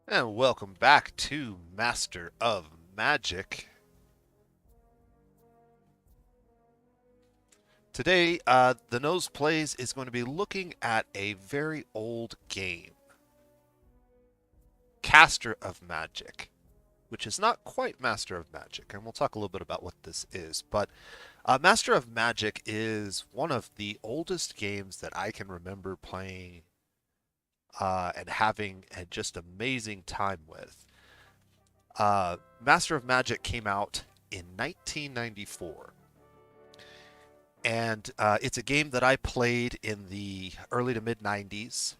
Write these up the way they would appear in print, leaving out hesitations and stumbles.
And welcome back to Master of Magic. Today, the Nose Plays is going to be looking at a very old game, Caster of Magic, which is not quite Master of Magic, and we'll talk a little bit about what this is. But Master of Magic is one of the oldest games that I can remember playing and having a just amazing time with. Master of Magic came out in 1994. And it's a game that I played in the early to mid 90s,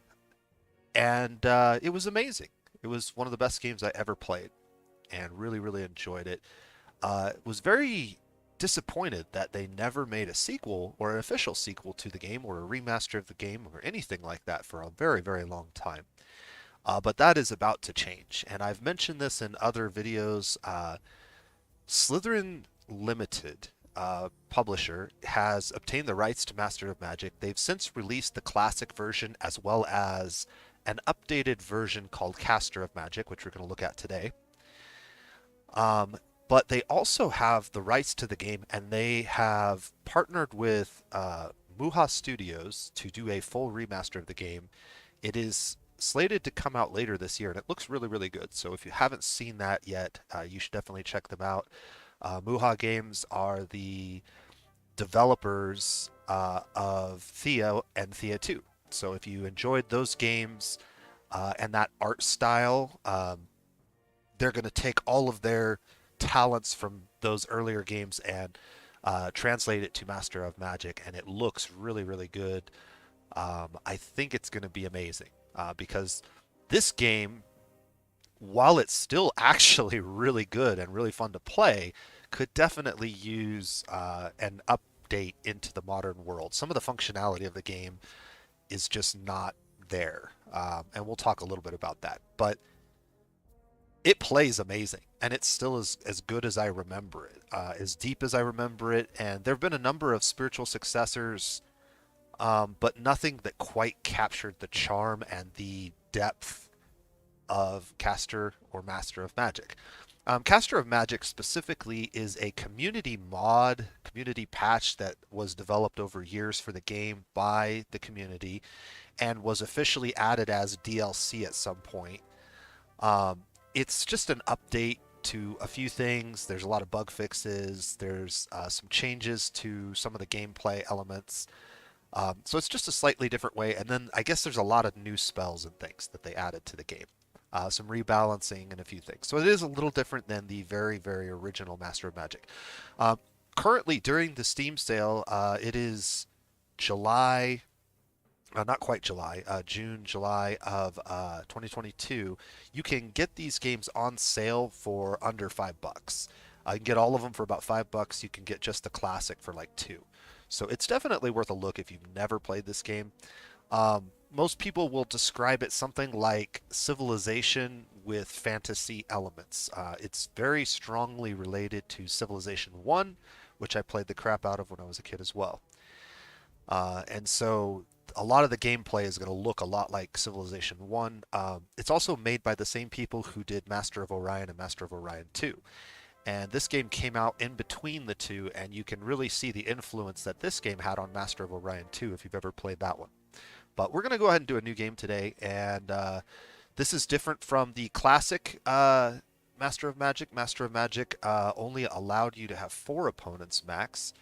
and it was amazing. It was one of the best games I ever played, and really, really enjoyed it. Was very disappointed that they never made a sequel or an official sequel to the game or a remaster of the game or anything like that for a very, very long time. But that is about to change, and I've mentioned this in other videos. Slitherin Ltd. Publisher has obtained the rights to Master of Magic. They've since released the classic version as well as an updated version called Caster of Magic, which we're going to look at today. But they also have the rights to the game, and they have partnered with MuHa Studios to do a full remaster of the game. It is slated to come out later this year, and it looks really, really good. So if you haven't seen that yet, you should definitely check them out. MuHa Games are the developers of Thea and Thea 2. So if you enjoyed those games and that art style, they're going to take all of their talents from those earlier games and translate it to Master of Magic, and it looks really, really good. I think it's going to be amazing because this game, while it's still actually really good and really fun to play, could definitely use an update into the modern world. Some of the functionality of the game is just not there, and we'll talk a little bit about that. But it plays amazing, and it's still as good as I remember it, as deep as I remember it. And there have been a number of spiritual successors, but nothing that quite captured the charm and the depth of Caster or Master of Magic. Caster of Magic specifically is a community mod, community patch that was developed over years for the game by the community and was officially added as DLC at some point. It's just an update to a few things. There's a lot of bug fixes. There's some changes to some of the gameplay elements. So it's just a slightly different way. And then I guess there's a lot of new spells and things that they added to the game. Some rebalancing and a few things. So it is a little different than the very, very original Master of Magic. Currently, during the Steam sale, it is July, not quite July, June, July of 2022. You can get these games on sale for under $5. You can get all of them for about $5. You can get just the classic for like $2. So it's definitely worth a look if you've never played this game. Most people will describe it something like Civilization with fantasy elements. It's very strongly related to Civilization 1, which I played the crap out of when I was a kid as well. And so a lot of the gameplay is going to look a lot like Civilization 1. It's also made by the same people who did Master of Orion and Master of Orion 2. And this game came out in between the two, and you can really see the influence that this game had on Master of Orion 2 if you've ever played that one. But we're going to go ahead and do a new game today, and this is different from the classic Master of Magic. Master of Magic only allowed you to have 4 opponents max.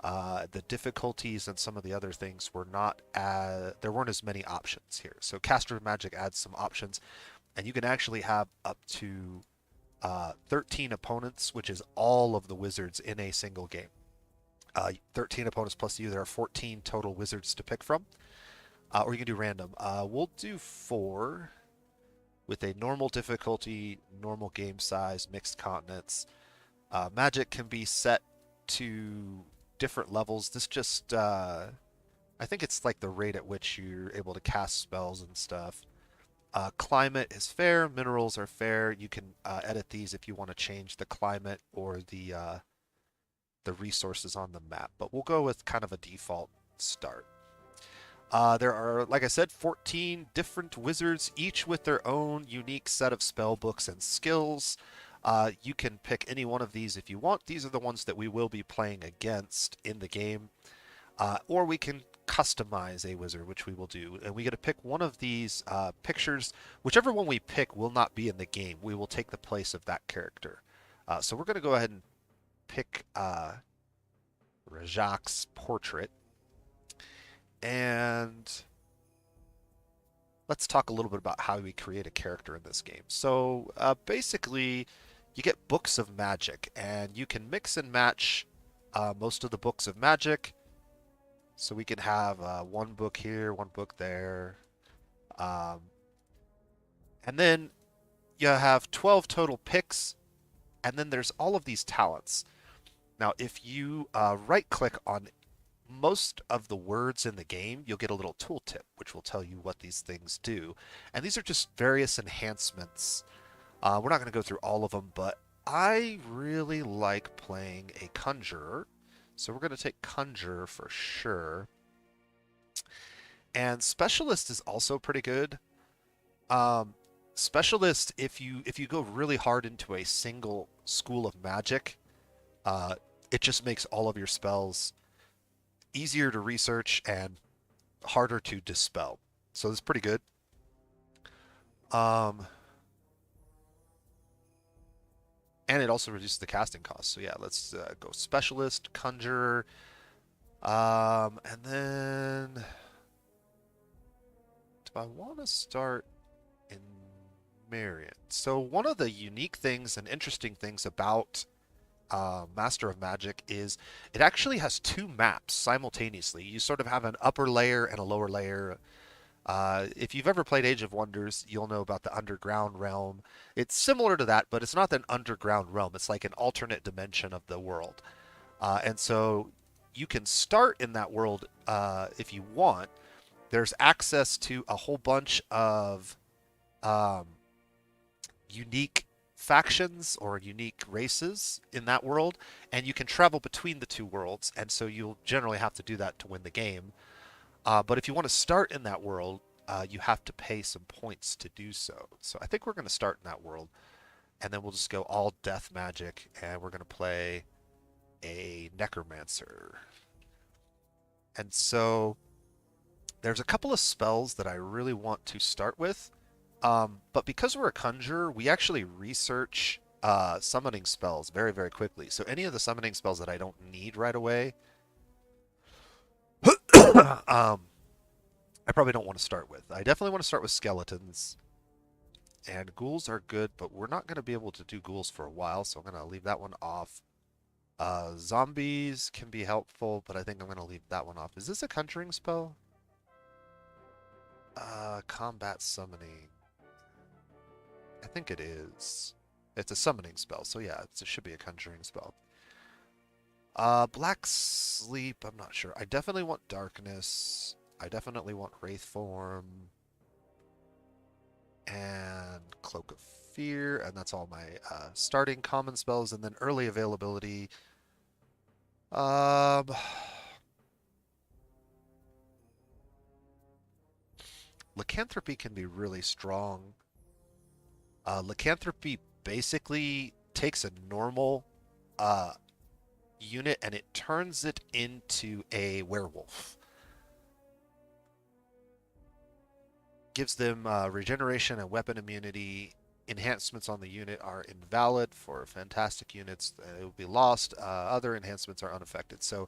The difficulties and some of the other things were not there weren't as many options here. So Caster of Magic adds some options, and you can actually have up to 13 opponents, which is all of the wizards in a single game. 13 opponents plus you, there are 14 total wizards to pick from. Or you can do random. We'll do 4 with a normal difficulty, normal game size, mixed continents. Magic can be set to different levels. This just, I think it's like the rate at which you're able to cast spells and stuff. Climate is fair, minerals are fair. You can edit these if you want to change the climate or the resources on the map. But we'll go with kind of a default start. There are, like I said, 14 different wizards, each with their own unique set of spell books and skills. You can pick any one of these if you want. These are the ones that we will be playing against in the game. Or we can customize a wizard, which we will do. And we get to pick one of these pictures. Whichever one we pick will not be in the game. We will take the place of that character. So we're going to go ahead and pick Rajak's portrait. And let's talk a little bit about how we create a character in this game. So basically, you get books of magic, and you can mix and match most of the books of magic. So we can have one book here, one book there. Um, and then you have 12 total picks, and then there's all of these talents. Now, if you right-click on most of the words in the game, you'll get a little tooltip, which will tell you what these things do. And these are just various enhancements. We're not going to go through all of them, but I really like playing a conjurer. So we're going to take conjurer for sure. And specialist is also pretty good. Specialist, if you go really hard into a single school of magic, it just makes all of your spells easier to research and harder to dispel. So it's pretty good. And it also reduces the casting cost. So yeah, let's go specialist, conjurer, and then do I want to start in Marion? So one of the unique things and interesting things about Master of Magic is it actually has two maps simultaneously. You sort of have an upper layer and a lower layer. If you've ever played Age of Wonders, you'll know about the underground realm. It's similar to that, but it's not an underground realm. It's like an alternate dimension of the world. And so you can start in that world if you want. There's access to a whole bunch of unique factions or unique races in that world, and you can travel between the two worlds, and so you'll generally have to do that to win the game. But if you want to start in that world, you have to pay some points to do so. So I think we're going to start in that world, and then we'll just go all death magic, and we're going to play a necromancer. And so there's a couple of spells that I really want to start with. But because we're a conjurer, we actually research summoning spells very, very quickly. So any of the summoning spells that I don't need right away, I probably don't want to start with. I definitely want to start with skeletons. And ghouls are good, but we're not going to be able to do ghouls for a while, so I'm going to leave that one off. Zombies can be helpful, but I think I'm going to leave that one off. Is this a conjuring spell? Combat summoning. I think it is. It's a summoning spell, so yeah, it should be a conjuring spell. Black Sleep, I'm not sure. I definitely want Darkness. I definitely want Wraith Form. And Cloak of Fear, and that's all my starting common spells, and then early availability. Lycanthropy can be really strong. Lycanthropy basically takes a normal unit and it turns it into a werewolf. Gives them regeneration and weapon immunity. Enhancements on the unit are invalid for fantastic units. It will be lost. Other enhancements are unaffected. So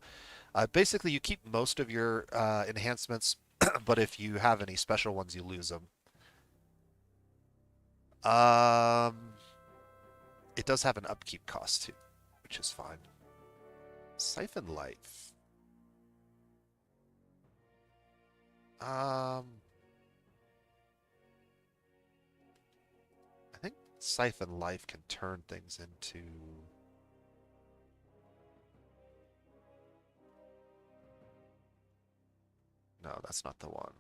basically you keep most of your enhancements, but if you have any special ones, you lose them. It does have an upkeep cost too, which is fine. Siphon Life. I think Siphon Life can turn things into... No, that's not the one.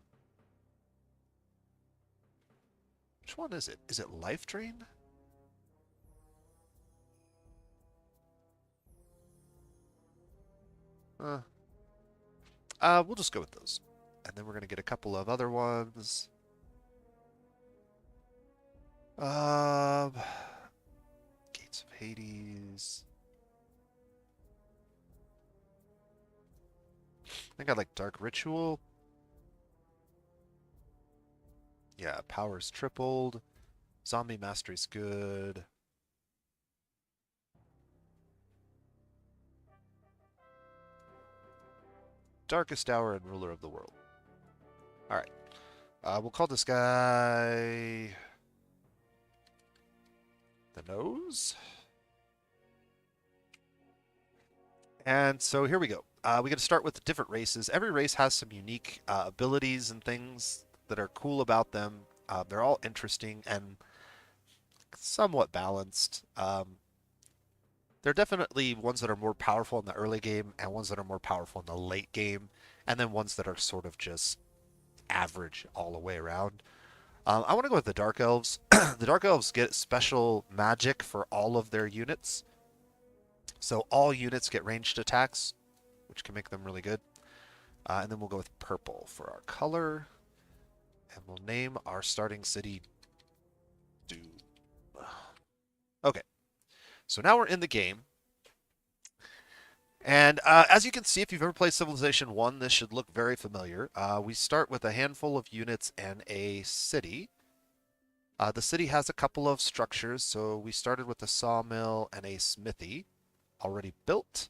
Which one is it? Is it Life Drain? We'll just go with those. and then we're going to get a couple of other ones. Um, Gates of Hades. I think I like Dark Ritual. Yeah, power's tripled. Zombie Mastery's good. Darkest Hour and Ruler of the World. Alright. We'll call this guy the Nose. And so here we go. We got to start with the different races. Every race has some unique abilities and things that are cool about them. They're all interesting and somewhat balanced. There are definitely ones that are more powerful in the early game and ones that are more powerful in the late game, and then ones that are sort of just average all the way around. I want to go with the Dark Elves. The Dark Elves get special magic for all of their units. So all units get ranged attacks, which can make them really good. And then we'll go with purple for our color. And we'll name our starting city Doom. Okay, so now we're in the game. And as you can see, if you've ever played Civilization 1, this should look very familiar. We start with a handful of units and a city. The city has a couple of structures, so we started with a sawmill and a smithy already built.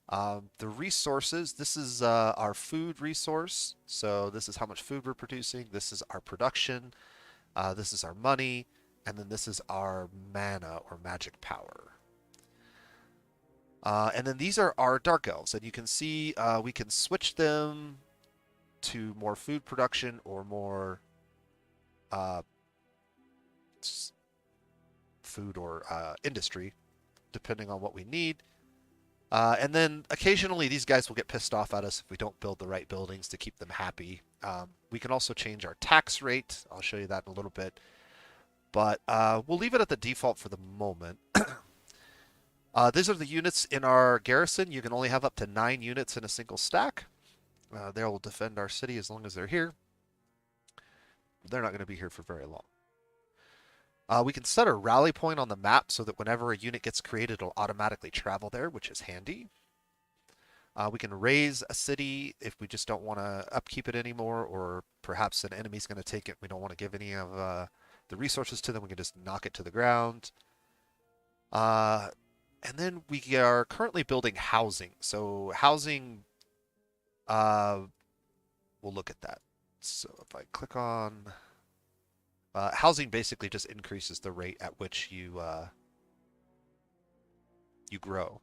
The resources, this is our food resource, so this is how much food we're producing. This is our production. This is our money. And then this is our mana or magic power. And then these are our Dark Elves, and you can see we can switch them to more food production or more food or industry, depending on what we need. And then occasionally these guys will get pissed off at us if we don't build the right buildings to keep them happy. We can also change our tax rate. I'll show you that in a little bit. But we'll leave it at the default for the moment. These are the units in our garrison. You can only have up to 9 units in a single stack. They'll defend our city as long as they're here. They're not going to be here for very long. We can set a rally point on the map so that whenever a unit gets created, it'll automatically travel there, which is handy. We can raise a city if we just don't want to upkeep it anymore, or perhaps an enemy's going to take it. We don't want to give any of the resources to them. We can just knock it to the ground. And then we are currently building housing. So housing, we'll look at that. So if I click on... housing basically just increases the rate at which you grow.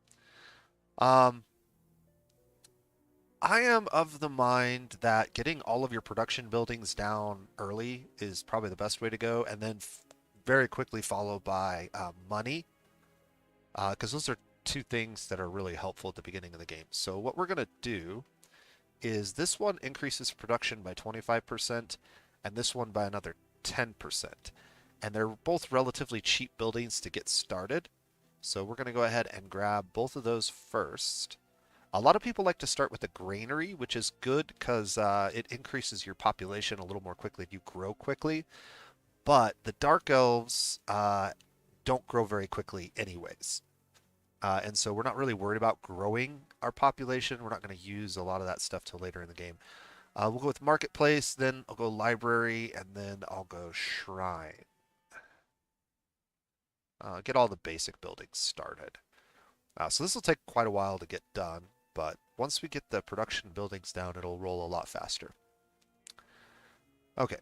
I am of the mind that getting all of your production buildings down early is probably the best way to go, and then very quickly followed by money, because those are two things that are really helpful at the beginning of the game. So what we're going to do is this one increases production by 25%, and this one by another 10%. And they're both relatively cheap buildings to get started. So we're going to go ahead and grab both of those first. A lot of people like to start with a granary, which is good because it increases your population a little more quickly. You grow quickly. But the Dark Elves don't grow very quickly anyways. And so we're not really worried about growing our population. We're not going to use a lot of that stuff till later in the game. We'll go with Marketplace, then I'll go Library, and then I'll go Shrine. Get all the basic buildings started. So this will take quite a while to get done, but once we get the production buildings down, it'll roll a lot faster. Okay.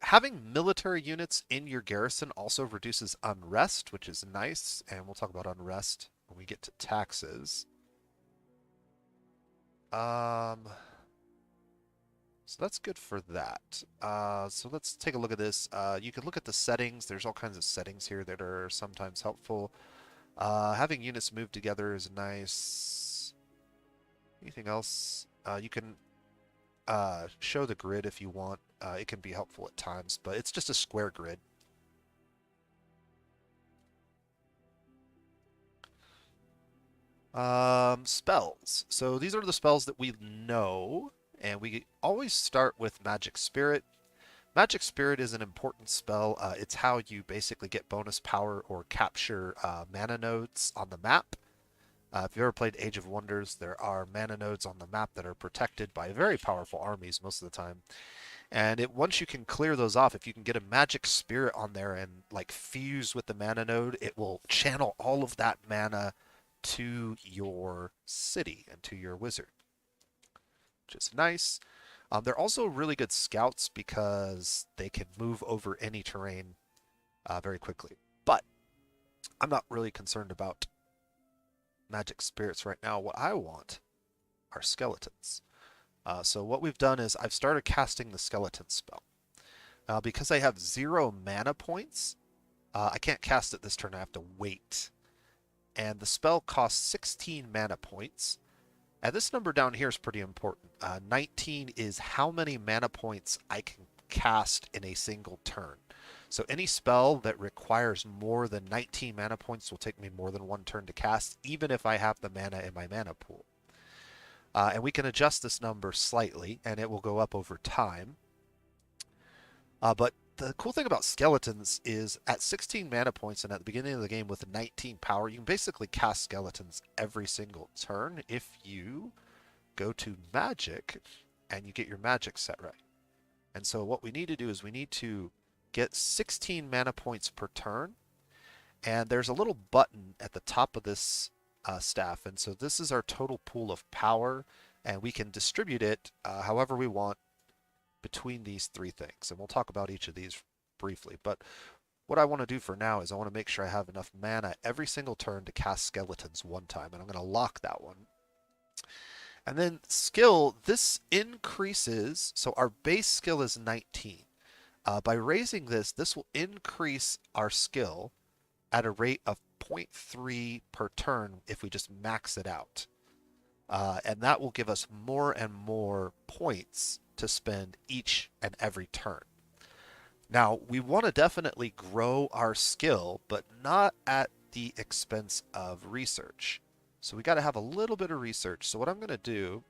Having military units in your garrison also reduces unrest, which is nice, and we'll talk about unrest when we get to taxes. So that's good for that. So let's take a look at this. You can look at the settings. There's all kinds of settings here that are sometimes helpful. Having units move together is nice. Anything else? You can show the grid if you want. It can be helpful at times, but it's just a square grid. Spells. So these are the spells that we know, and we always start with Magic Spirit. Magic Spirit is an important spell. It's how you basically get bonus power or capture mana nodes on the map. If you've ever played Age of Wonders, there are mana nodes on the map that are protected by very powerful armies most of the time. And once you can clear those off, if you can get a magic spirit on there and like fuse with the mana node, it will channel all of that mana to your city and to your wizard, which is nice. They're also really good scouts because they can move over any terrain very quickly. But I'm not really concerned about magic spirits right now. What I want are skeletons. So what we've done is I've started casting the skeleton spell. Now, because I have 0 mana points, I can't cast it this turn. I have to wait. And the spell costs 16 mana points. And this number down here is pretty important. 19 is how many mana points I can cast in a single turn. So any spell that requires more than 19 mana points will take me more than one turn to cast, even if I have the mana in my mana pool. And we can adjust this number slightly, and it will go up over time. But the cool thing about skeletons is at 16 mana points and at the beginning of the game with 19 power, you can basically cast skeletons every single turn if you go to magic and you get your magic set right. And so what we need to do is we need to get 16 mana points per turn. And there's a little button at the top of this staff. And so this is our total pool of power, and we can distribute it however we want between these three things. And we'll talk about each of these briefly. But what I want to do for now is I want to make sure I have enough mana every single turn to cast skeletons one time. And I'm going to lock that one. And then skill, this increases. So our base skill is 19. By raising this, this will increase our skill at a rate of 0.3 per turn if we just max it out. And that will give us more and more points to spend each and every turn. Now, we want to definitely grow our skill, but not at the expense of research. So we got to have a little bit of research. So what I'm going to do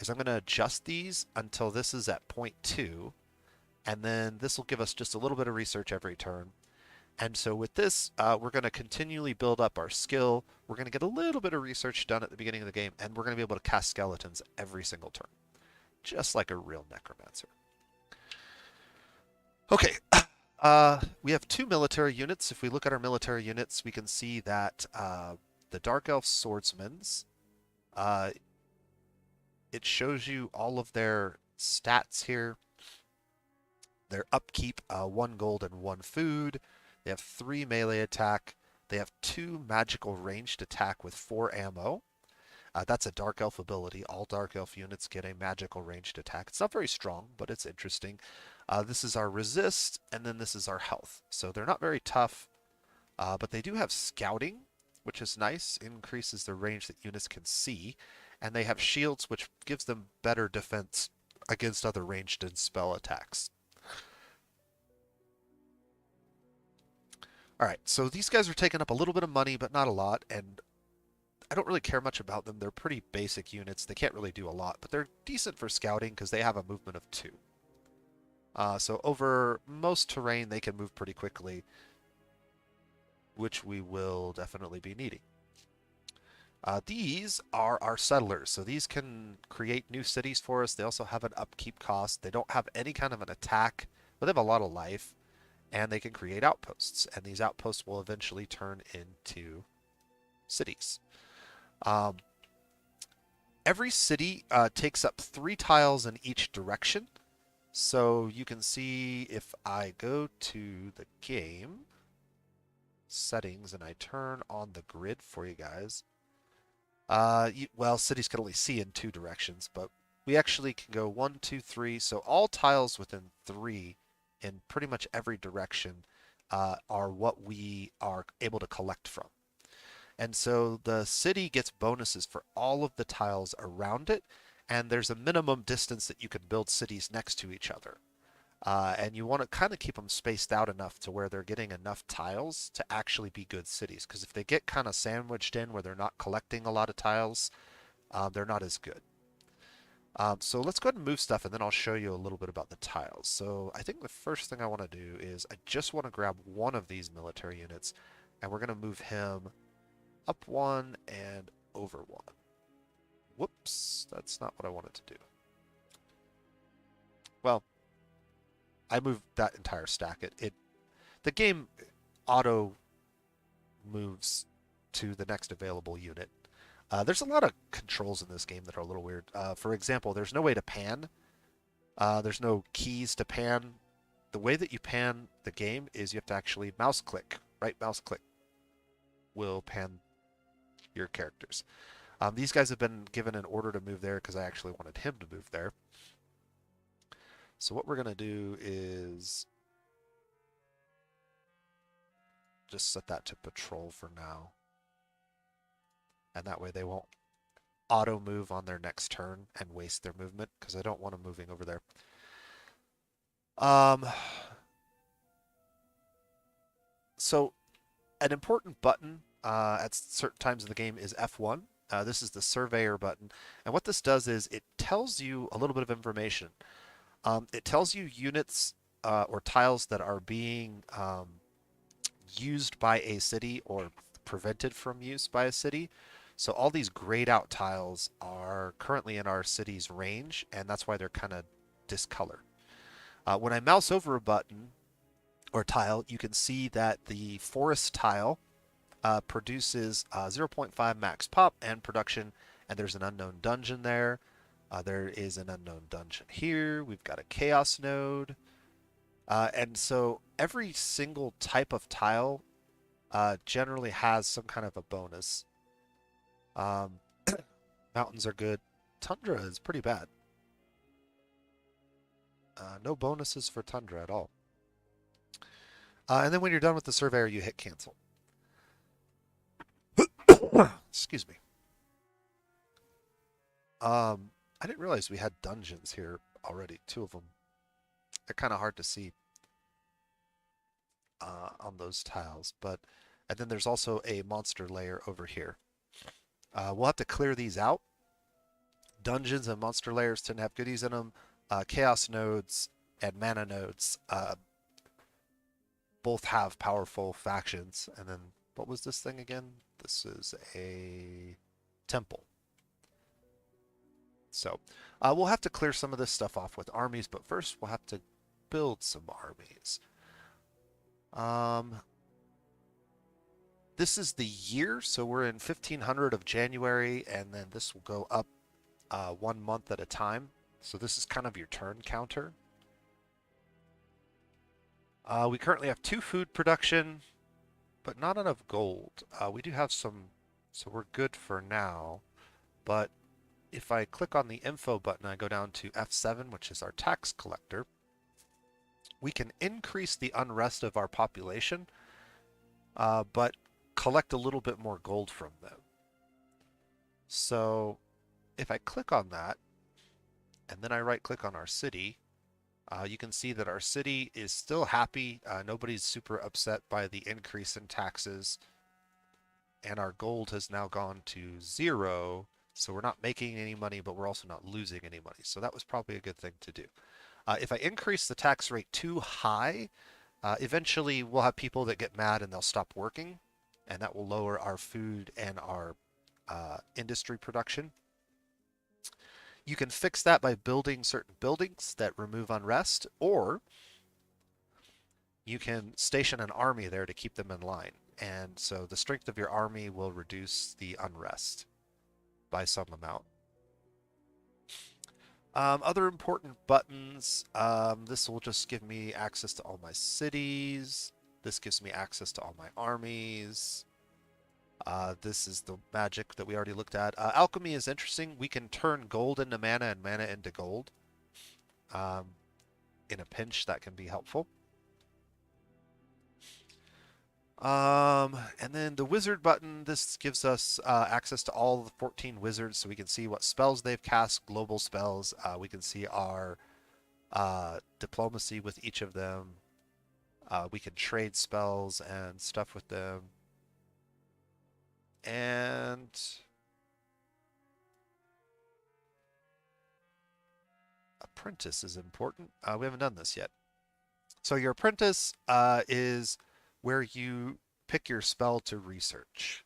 is I'm going to adjust these until this is at 0.2, and then this will give us just a little bit of research every turn. And so with this, we're going to continually build up our skill. We're going to get a little bit of research done at the beginning of the game, and we're going to be able to cast skeletons every single turn, just like a real necromancer. Okay, we have 2 military units. If we look at our military units, we can see that the Dark Elf Swordsmen's, it shows you all of their stats here. Their upkeep, 1 gold and 1 food. They have 3 melee attack. They have 2 magical ranged attack with 4 ammo. That's a Dark Elf ability. All Dark Elf units get a magical ranged attack. It's not very strong, but it's interesting. This is our resist, and then this is our health. So they're not very tough, but they do have scouting, which is nice. Increases the range that units can see. And they have shields, which gives them better defense against other ranged and spell attacks. All right, so these guys are taking up a little bit of money, but not a lot, and I don't really care much about them. They're pretty basic units. They can't really do a lot, but they're decent for scouting because they have a movement of 2. So over most terrain, they can move pretty quickly, which we will definitely be needing. These are our settlers, so these can create new cities for us. They also have an upkeep cost. They don't have any kind of an attack, but they have a lot of life. And they can create outposts, and these outposts will eventually turn into cities. Every city takes up 3 tiles in each direction. So you can see if I go to the game settings and I turn on the grid for you guys. Well, cities can only see in 2 directions, but we actually can go 1, 2, 3. So all tiles within 3 in pretty much every direction are what we are able to collect from. And so the city gets bonuses for all of the tiles around it, and there's a minimum distance that you can build cities next to each other. And you want to kind of keep them spaced out enough to where they're getting enough tiles to actually be good cities. Because if they get kind of sandwiched in where they're not collecting a lot of tiles, they're not as good. So let's go ahead and move stuff, and then I'll show you a little bit about the tiles. So I think the first thing I want to do is I just want to grab one of these military units, and we're going to move him up one and over one. Whoops, that's not what I wanted to do. Well, I moved that entire stack. The game auto moves to the next available unit. There's a lot of controls in this game that are a little weird. For example, there's no way to pan. There's no keys to pan. The way that you pan the game is you have to actually mouse click. Right mouse click will pan your characters. These guys have been given an order to move there because I actually wanted him to move there. So what we're going to do is just set that to patrol for now. And that way they won't auto move on their next turn and waste their movement, because I don't want them moving over there. So an important button at certain times in the game is F1. This is the surveyor button. And what this does is it tells you a little bit of information. It tells you units or tiles that are being used by a city or prevented from use by a city. So all these grayed out tiles are currently in our city's range, and that's why they're kind of discolored. When I mouse over a button or tile, you can see that the forest tile produces 0.5 max pop and production, and there's an unknown dungeon there. There is an unknown dungeon here. We've got a chaos node. And so every single type of tile generally has some kind of a bonus. Mountains are good. Tundra is pretty bad. No bonuses for Tundra at all. And then when you're done with the surveyor, you hit cancel. Excuse me. I didn't realize we had dungeons here already. 2 of them. They're kind of hard to see on those tiles. And then there's also a monster layer over here. We'll have to clear these out. Dungeons and monster layers tend to have goodies in them. Chaos nodes and mana nodes both have powerful factions. And then, what was this thing again? This is a temple. So we'll have to clear some of this stuff off with armies, but first we'll have to build some armies. This is the year, so we're in 1500 of January, and then this will go up 1 month at a time. So this is kind of your turn counter. We currently have 2 food production, but not enough gold. We do have some, so we're good for now. But if I click on the info button, I go down to F7, which is our tax collector, we can increase the unrest of our population, but collect a little bit more gold from them. So if I click on that, and then I right click on our city, you can see that our city is still happy. Nobody's super upset by the increase in taxes, and our gold has now gone to 0. So we're not making any money, but we're also not losing any money. So that was probably a good thing to do. If I increase the tax rate too high, eventually we'll have people that get mad and they'll stop working, and that will lower our food and our industry production. You can fix that by building certain buildings that remove unrest, or you can station an army there to keep them in line. And so the strength of your army will reduce the unrest by some amount. Other important buttons, this will just give me access to all my cities. This gives me access to all my armies. This is the magic that we already looked at. Alchemy is interesting. We can turn gold into mana and mana into gold. In a pinch, that can be helpful. And then the wizard button, this gives us access to all the 14 wizards, so we can see what spells they've cast, global spells. We can see our diplomacy with each of them. We can trade spells and stuff with them. And apprentice is important. We haven't done this yet. So your apprentice is where you pick your spell to research.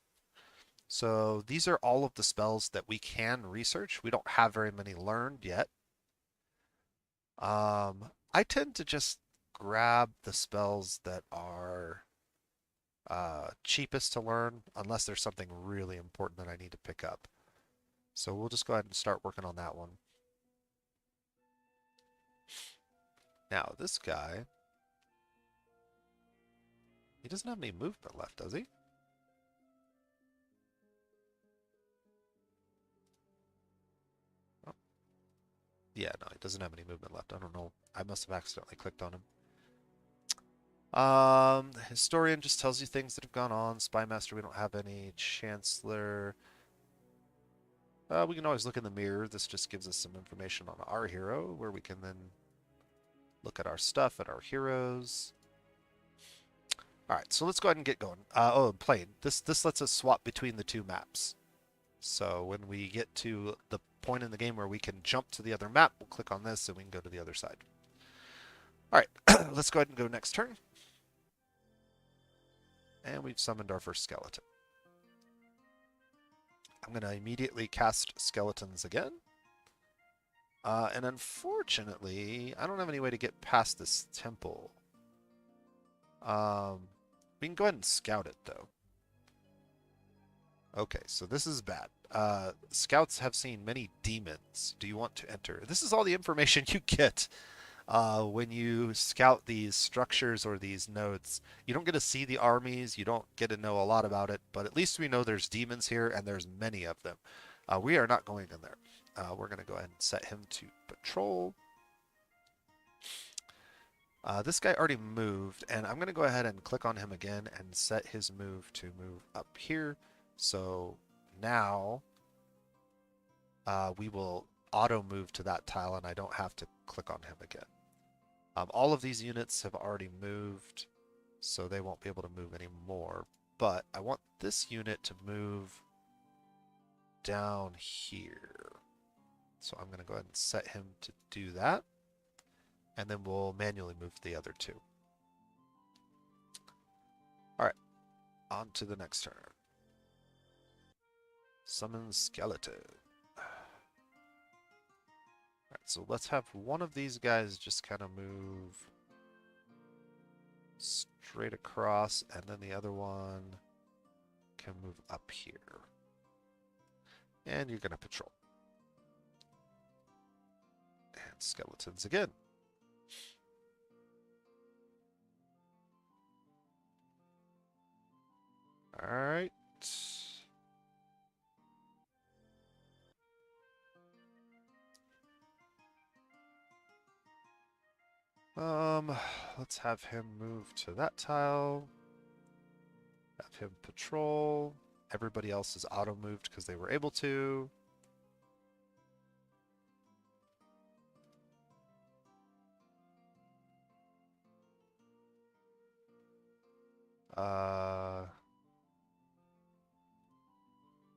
So these are all of the spells that we can research. We don't have very many learned yet. I tend to just grab the spells that are cheapest to learn, unless there's something really important that I need to pick up. So we'll just go ahead and start working on that one. Now, this guy, he doesn't have any movement left, does he? Oh. Yeah, no, he doesn't have any movement left. I don't know. I must have accidentally clicked on him. The historian just tells you things that have gone on. Spy master, we don't have any. Chancellor. We can always look in the mirror. This just gives us some information on our hero, where we can then look at our stuff, at our heroes. All right, so let's go ahead and get going. Oh, plane. This lets us swap between the two maps. So when we get to the point in the game where we can jump to the other map, we'll click on this and we can go to the other side. All right, let's go ahead and go next turn. And we've summoned our first skeleton. I'm going to immediately cast skeletons again. And unfortunately, I don't have any way to get past this temple. We can go ahead and scout it, though. Okay, so this is bad. Scouts have seen many demons. Do you want to enter? This is all the information you get when you scout these structures or these nodes. You don't get to see the armies. You don't get to know a lot about it, but at least we know there's demons here, and there's many of them. We are not going in there. We're going to go ahead and set him to patrol. This guy already moved, and I'm going to go ahead and click on him again and set his move to move up here. So now we will auto move to that tile, and I don't have to click on him again. All of these units have already moved, so they won't be able to move anymore. But I want this unit to move down here. So I'm going to go ahead and set him to do that. And then we'll manually move the other two. All right, on to the next turn. Summon skeleton. All right, so let's have one of these guys just kind of move straight across, and then the other one can move up here. And you're going to patrol. And skeletons again. All right. Let's have him move to that tile. Have him patrol. Everybody else is auto moved because they were able to.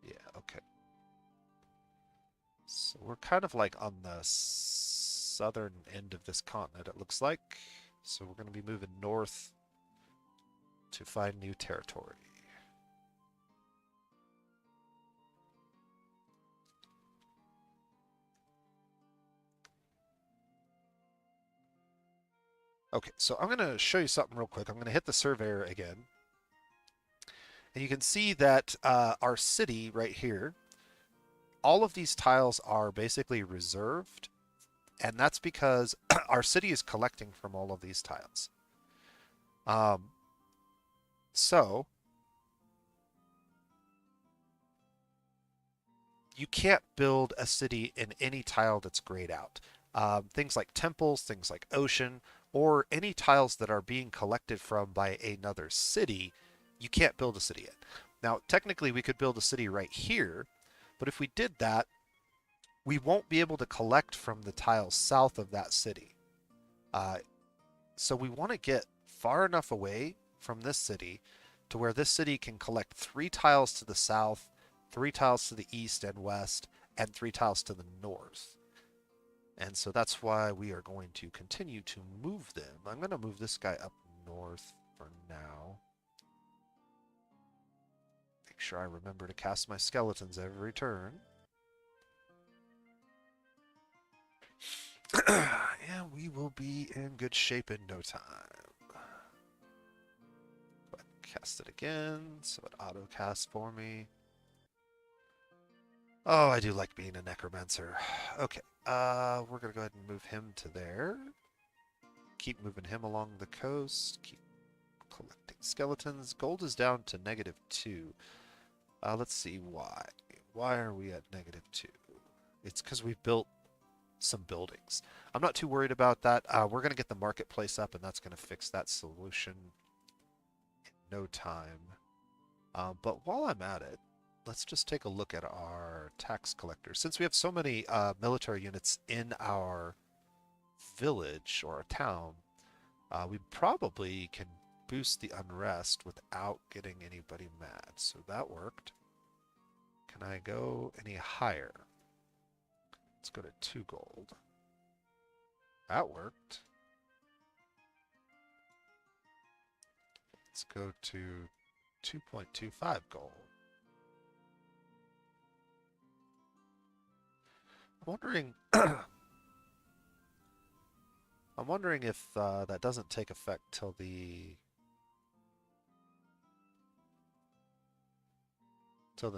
Yeah, okay. So we're kind of like on the southern end of this continent, it looks like. So we're going to be moving north to find new territory. Okay, so I'm going to show you something real quick. I'm going to hit the surveyor again. And you can see that our city right here, all of these tiles are basically reserved. And that's because our city is collecting from all of these tiles. So you can't build a city in any tile that's grayed out. Things like temples, things like ocean, or any tiles that are being collected from by another city, you can't build a city in. Now, technically, we could build a city right here, but if we did that, we won't be able to collect from the tiles south of that city. Uh, so we want to get far enough away from this city to where this city can collect 3 tiles to the south, 3 tiles to the east and west, and 3 tiles to the north. And so that's why we are going to continue to move them. I'm going to move this guy up north for now. Make sure I remember to cast my skeletons every turn. And we will be in good shape in no time. Go ahead and cast it again so it auto casts for me. Oh, I do like being a necromancer. Okay, we're gonna go ahead and move him to there. Keep moving him along the coast. Keep collecting skeletons. Gold is down to -2. Let's see why. Why are we at -2? It's because we built some buildings. I'm not too worried about that. We're going to get the marketplace up, and that's going to fix that solution in no time. But while I'm at it, let's just take a look at our tax collectors. Since we have so many military units in our village or a town, we probably can boost the unrest without getting anybody mad. So that worked. Can I go any higher? Let's go to 2 gold. That worked. Let's go to 2.25 gold. I'm wondering I'm wondering if that doesn't take effect till the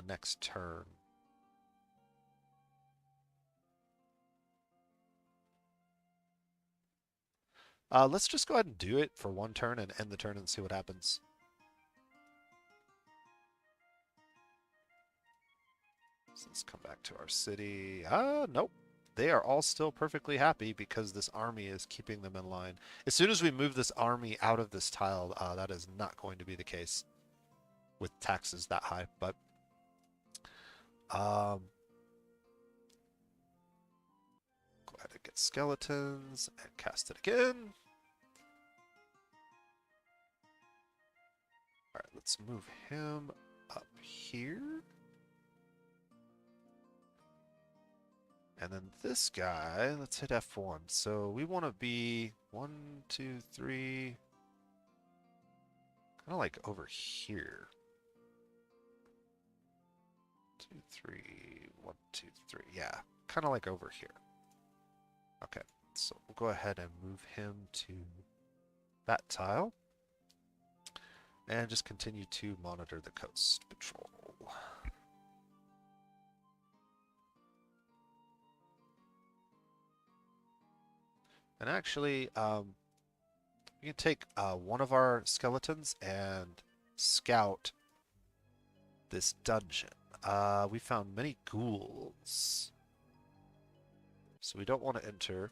next turn. Let's just go ahead and do it for 1 turn and end the turn and see what happens. So let's come back to our city. Nope. They are all still perfectly happy because this army is keeping them in line. As soon as we move this army out of this tile, that is not going to be the case with taxes that high. But go ahead and get skeletons and cast it again. All right, let's move him up here. And then this guy, let's hit F1. So we want to be 1, 2, 3, kind of like over here. 2, 3, 1, 2, 3. Yeah, kind of like over here. Okay, so we'll go ahead and move him to that tile. And just continue to monitor the coast patrol. And actually, we can take one of our skeletons and scout this dungeon. We found many ghouls. So we don't want to enter.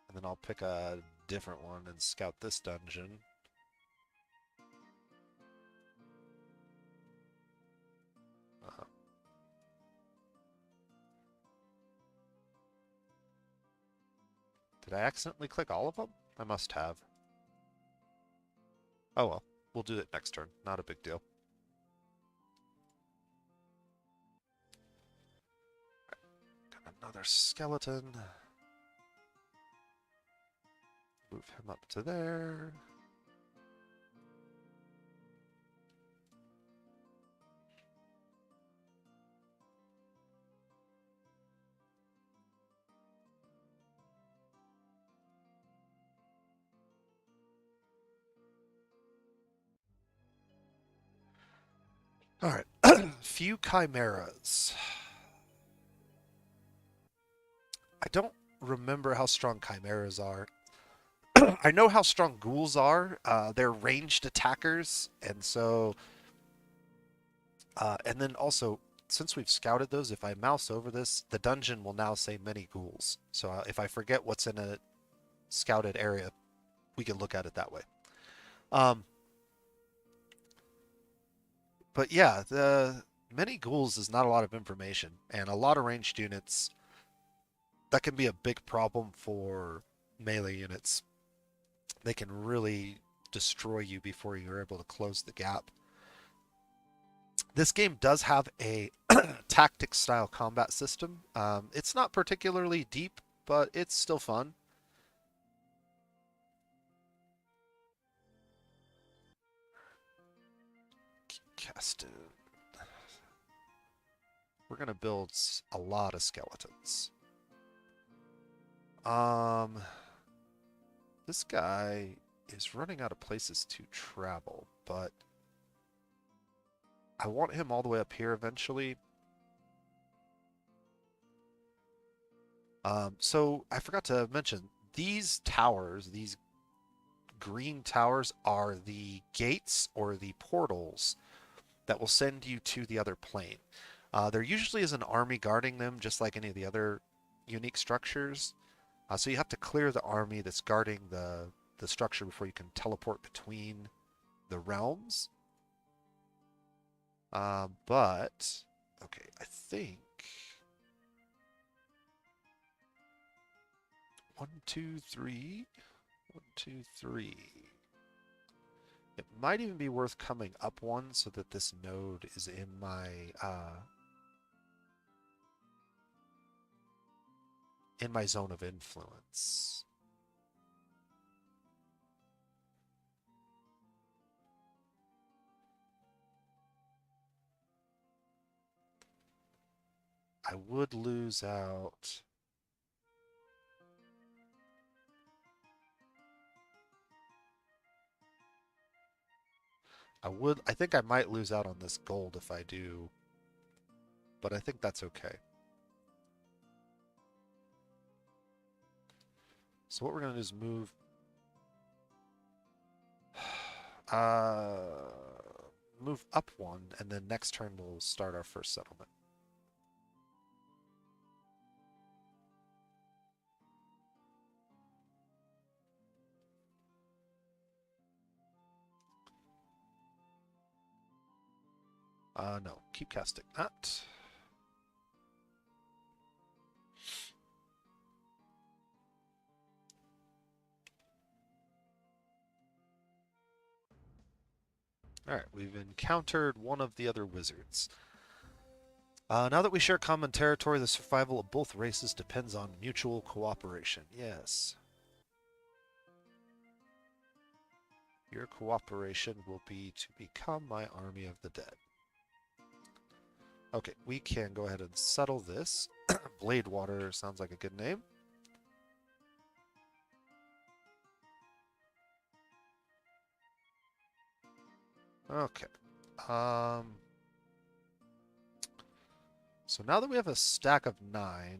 And then I'll pick a different one and scout this dungeon. Did I accidentally click all of them? I must have. Oh well, we'll do it next turn. Not a big deal. Got another skeleton. Move him up to there. All right, few chimeras. I don't remember how strong chimeras are. I know how strong ghouls are. They're ranged attackers, and so, and then also, since we've scouted those, if I mouse over this, the dungeon will now say many ghouls. So if I forget what's in a scouted area, we can look at it that way. But yeah, the many ghouls is not a lot of information, and a lot of ranged units. That can be a big problem for melee units, they can really destroy you before you're able to close the gap. This game does have a tactics style combat system. It's not particularly deep, but it's still fun. Cast it. We're gonna build a lot of skeletons. This guy is running out of places to travel, but I want him all the way up here eventually. So I forgot to mention, these towers, these green towers, are the gates or the portals that will send you to the other plane. There usually is an army guarding them, just like any of the other unique structures. So you have to clear the army that's guarding the structure before you can teleport between the realms. But, okay, I think... 1, 2, 3. 1, 2, 3. It might even be worth coming up one so that this node is in my zone of influence. I would lose out. I think I might lose out on this gold if I do, but I think that's okay. So what we're going to do is move move up one, and then next turn we'll start our first settlement. No, keep casting that. Alright, we've encountered one of the other wizards. Now that we share common territory, the survival of both races depends on mutual cooperation. Yes. Your cooperation will be to become my army of the dead. Okay, we can go ahead and settle this. Bladewater sounds like a good name. Okay. So now that we have a stack of 9,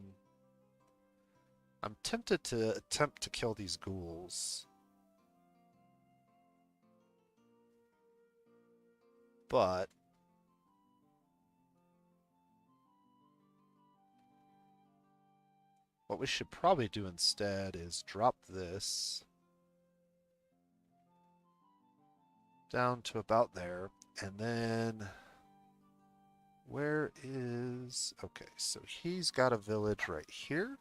I'm tempted to attempt to kill these ghouls. But what we should probably do instead is drop this down to about there, and then where is... Okay, so he's got a village right here.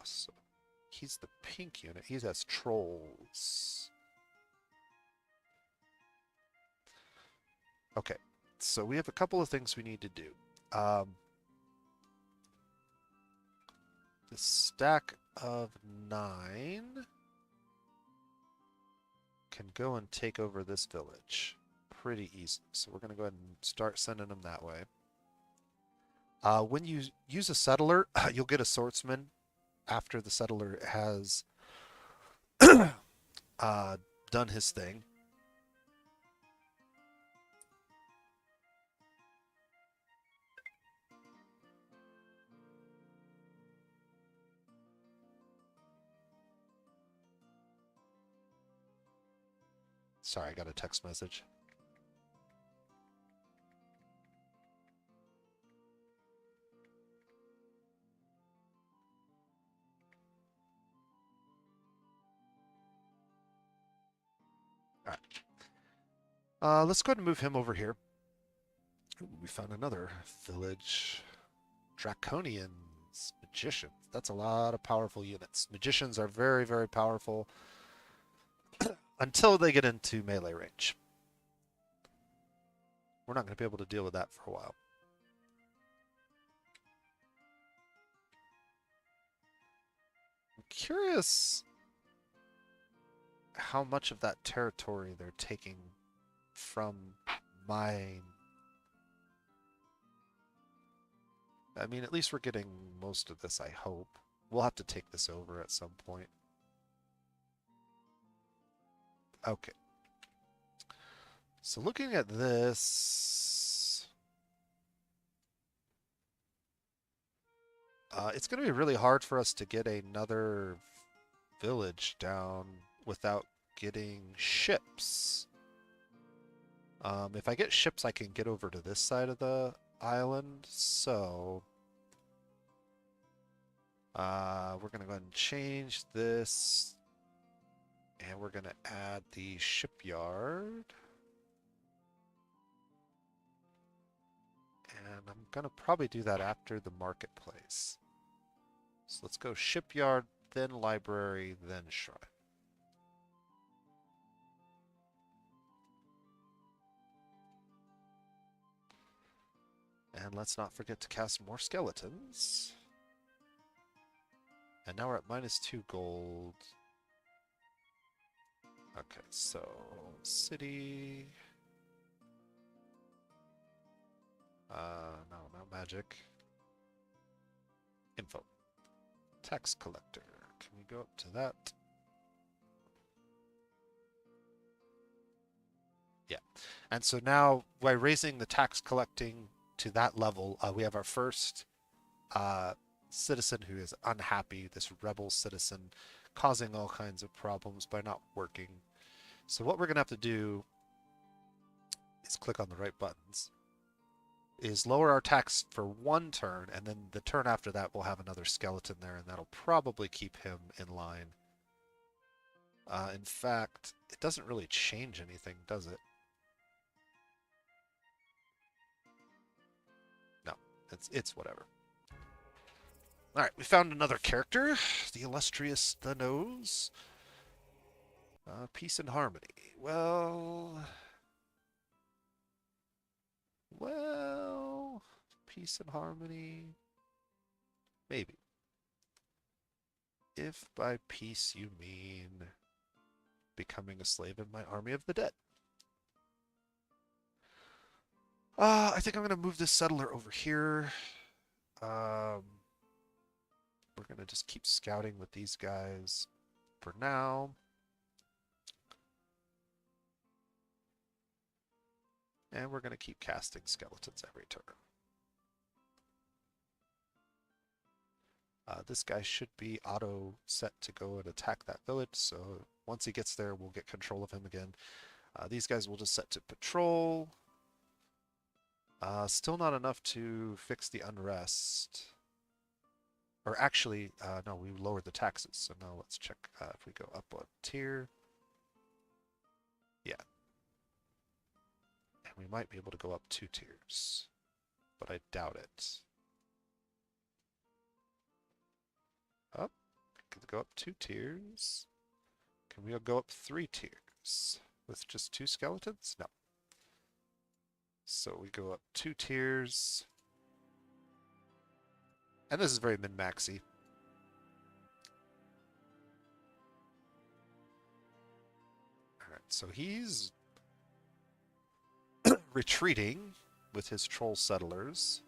So he's the pink unit. He has trolls. Okay, so we have a couple of things we need to do. The stack of 9 can go and take over this village pretty easy. So we're going to go ahead and start sending them that way. When you use a settler, you'll get a swordsman after the settler has done his thing. Sorry, I got a text message. All right. Let's go ahead and move him over here. Ooh, we found another village. Draconians. magicians. That's a lot of powerful units. Magicians are very, very powerful until they get into melee range. We're not going to be able to deal with that for a while. I'm curious how much of that territory they're taking from mine. I mean, at least we're getting most of this, I hope. We'll have to take this over at some point. Okay. So looking at this, it's going to be really hard for us to get another village down without getting ships. If I get ships, I can get over to this side of the island, so we're going to go ahead and change this, and we're going to add the shipyard. And I'm going to probably do that after the marketplace. So let's go shipyard, then library, then shrine. And let's not forget to cast more skeletons. And now we're at -2 gold. Okay, so city. No magic. Info. Tax collector. Can we go up to that? Yeah. And so now, by raising the tax collecting to that level, we have our first citizen who is unhappy, this rebel citizen, causing all kinds of problems by not working. So what we're going to have to do is click on the right buttons, is lower our tax for 1 turn, and then the turn after that we'll have another skeleton there, and that'll probably keep him in line. In fact, it doesn't really change anything, does it? No, it's whatever. Alright, we found another character, the illustrious The Nose. Peace and harmony. Well, peace and harmony, maybe. If by peace you mean becoming a slave in my army of the dead. I think I'm going to move this settler over here. We're going to just keep scouting with these guys for now. And we're going to keep casting skeletons every turn. This guy should be auto set to go and attack that village, so once he gets there, we'll get control of him again. These guys will just set to patrol. Still not enough to fix the unrest. Or actually, no, we lowered the taxes, so now let's check if we go up a tier. Yeah. And we might be able to go up 2 tiers, but I doubt it. Up. Could go up 2 tiers. Can we go up 3 tiers with just 2 skeletons? No. So we go up 2 tiers. And this is very min-maxy. Alright, so he's retreating with his troll settlers.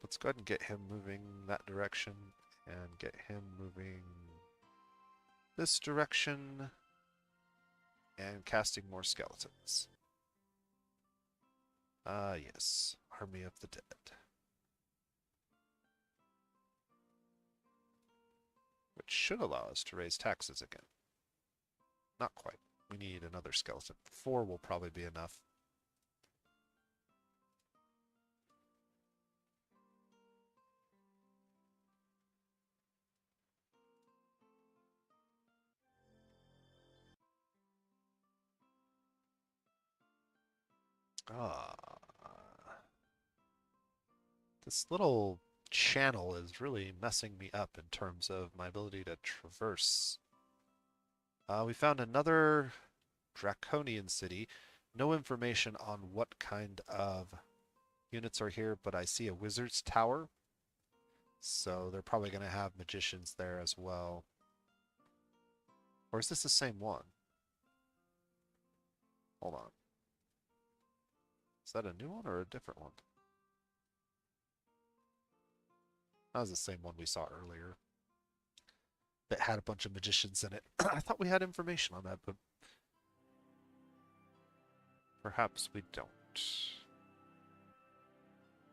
Let's go ahead and get him moving that direction and get him moving this direction and casting more skeletons. Yes, Army of the Dead. Which should allow us to raise taxes again. Not quite. We need another skeleton. 4 will probably be enough. Ah, this little channel is really messing me up in terms of my ability to traverse. We found another draconian city. No information on what kind of units are here, but I see a wizard's tower. So they're probably going to have magicians there as well. Or is this the same one? Hold on. Is that a new one or a different one? That was the same one we saw earlier. That had a bunch of magicians in it. I thought we had information on that, but perhaps we don't.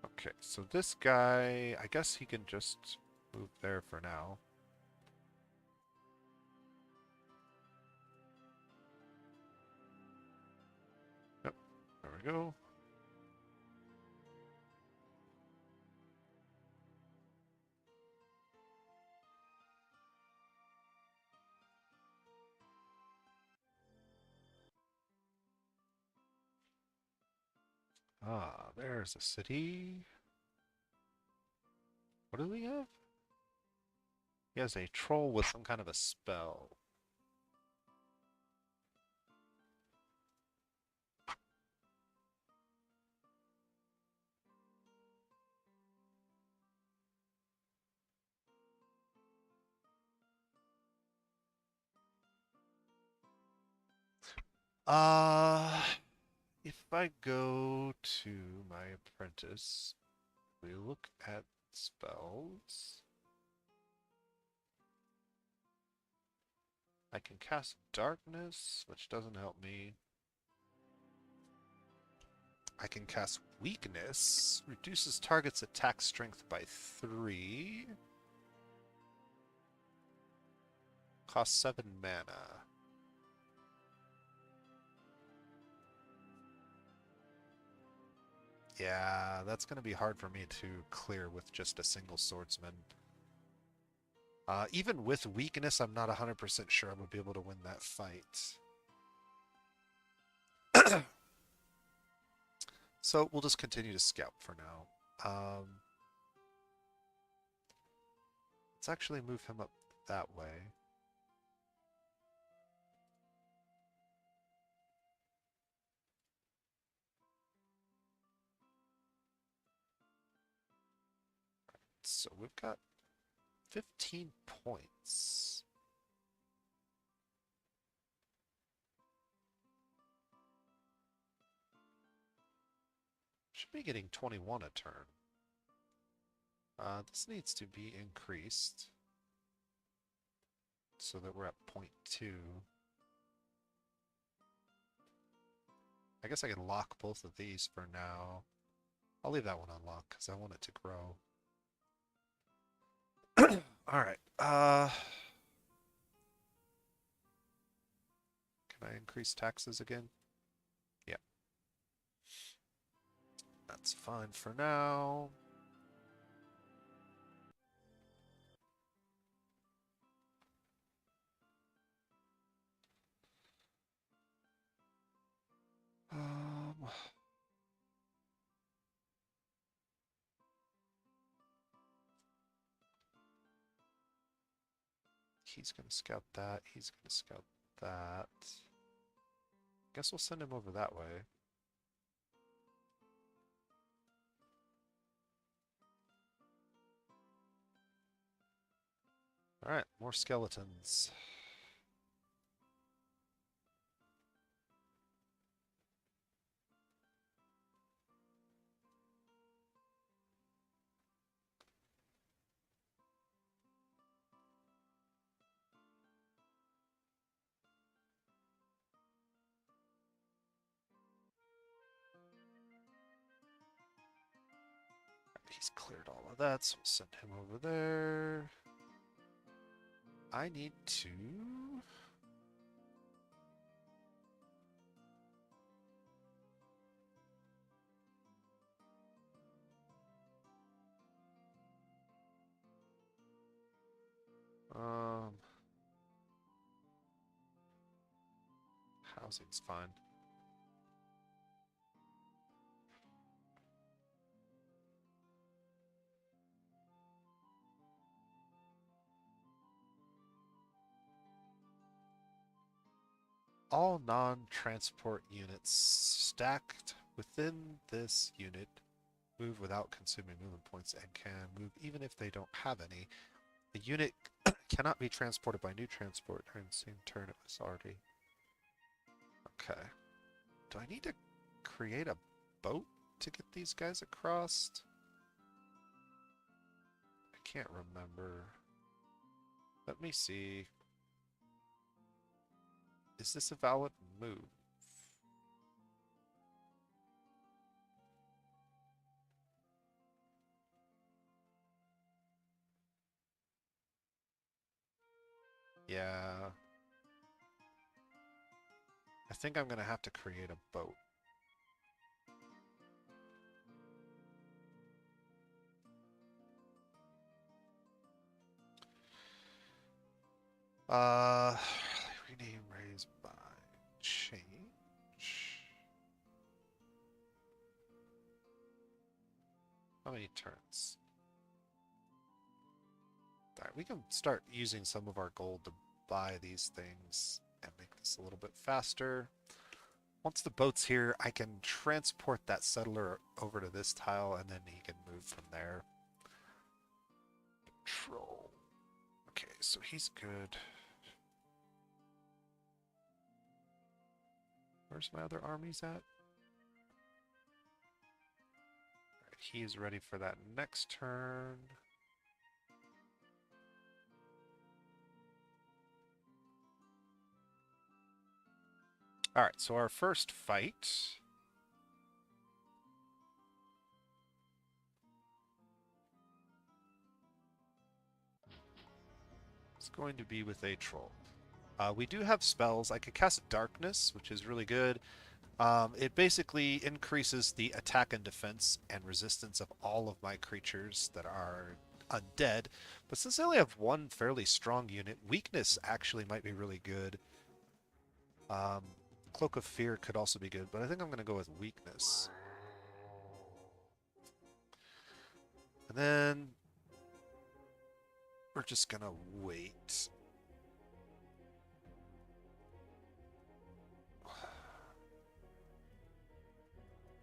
Okay, so this guy, I guess he can just move there for now. Yep, there we go. Ah, there's a city. What do we have? He has a troll with some kind of a spell. Uh, if I go to my apprentice, we look at spells. I can cast darkness, which doesn't help me. I can cast weakness, reduces target's attack strength by 3. Costs 7 mana. Yeah, that's going to be hard for me to clear with just a single swordsman. Even with weakness, I'm not 100% sure I'm going to be able to win that fight. So we'll just continue to scout for now. Let's actually move him up that way. So we've got 15 points. Should be getting 21 a turn. This needs to be increased so that we're at 0.2. I guess I can lock both of these for now. I'll leave that one unlocked because I want it to grow. Alright. Can I increase taxes again? Yeah. That's fine for now. He's going to scout that. He's going to scout that. Guess we'll send him over that way. Alright, more skeletons. He's cleared all of that, so we'll send him over there. I need to... Housing's fine. all non-transport units stacked within this unit move without consuming movement points and can move even if they don't have any. The unit cannot be transported by new transport during the same turn it was already. Okay. Do I need to create a boat to get these guys across? I can't remember. Let me see. Is this a valid move? Yeah. I think I'm going to have to create a boat. Rename, raise by change. How many turns? Alright, we can start using some of our gold to buy these things and make this a little bit faster. Once the boat's here, I can transport that settler over to this tile and then he can move from there. Patrol. Okay, so he's good. Where's my other armies at? Right, he's ready for that next turn. Alright, so our first fight is going to be with a troll. We do have spells. I could cast Darkness, which is really good. It basically increases the attack and defense and resistance of all of my creatures that are undead. But since I only have one fairly strong unit, weakness actually might be really good. Cloak of Fear could also be good, but I think I'm going to go with weakness. And then we're just going to wait.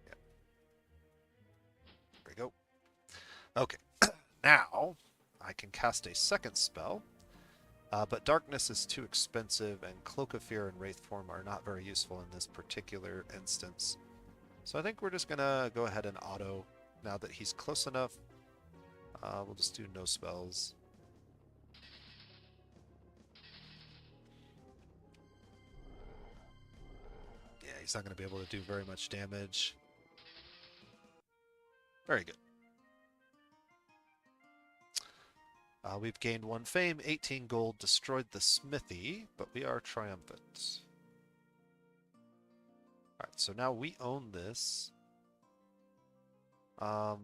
Yep. There we go. Okay. Now I can cast a second spell. But Darkness is too expensive, and Cloak of Fear and Wraith Form are not very useful in this particular instance. So I think we're just going to go ahead and auto. Now that he's close enough, we'll just do no spells. Yeah, he's not going to be able to do very much damage. Very good. We've gained 1 fame, 18 gold, destroyed the smithy, but we are triumphant. Alright, so now we own this. How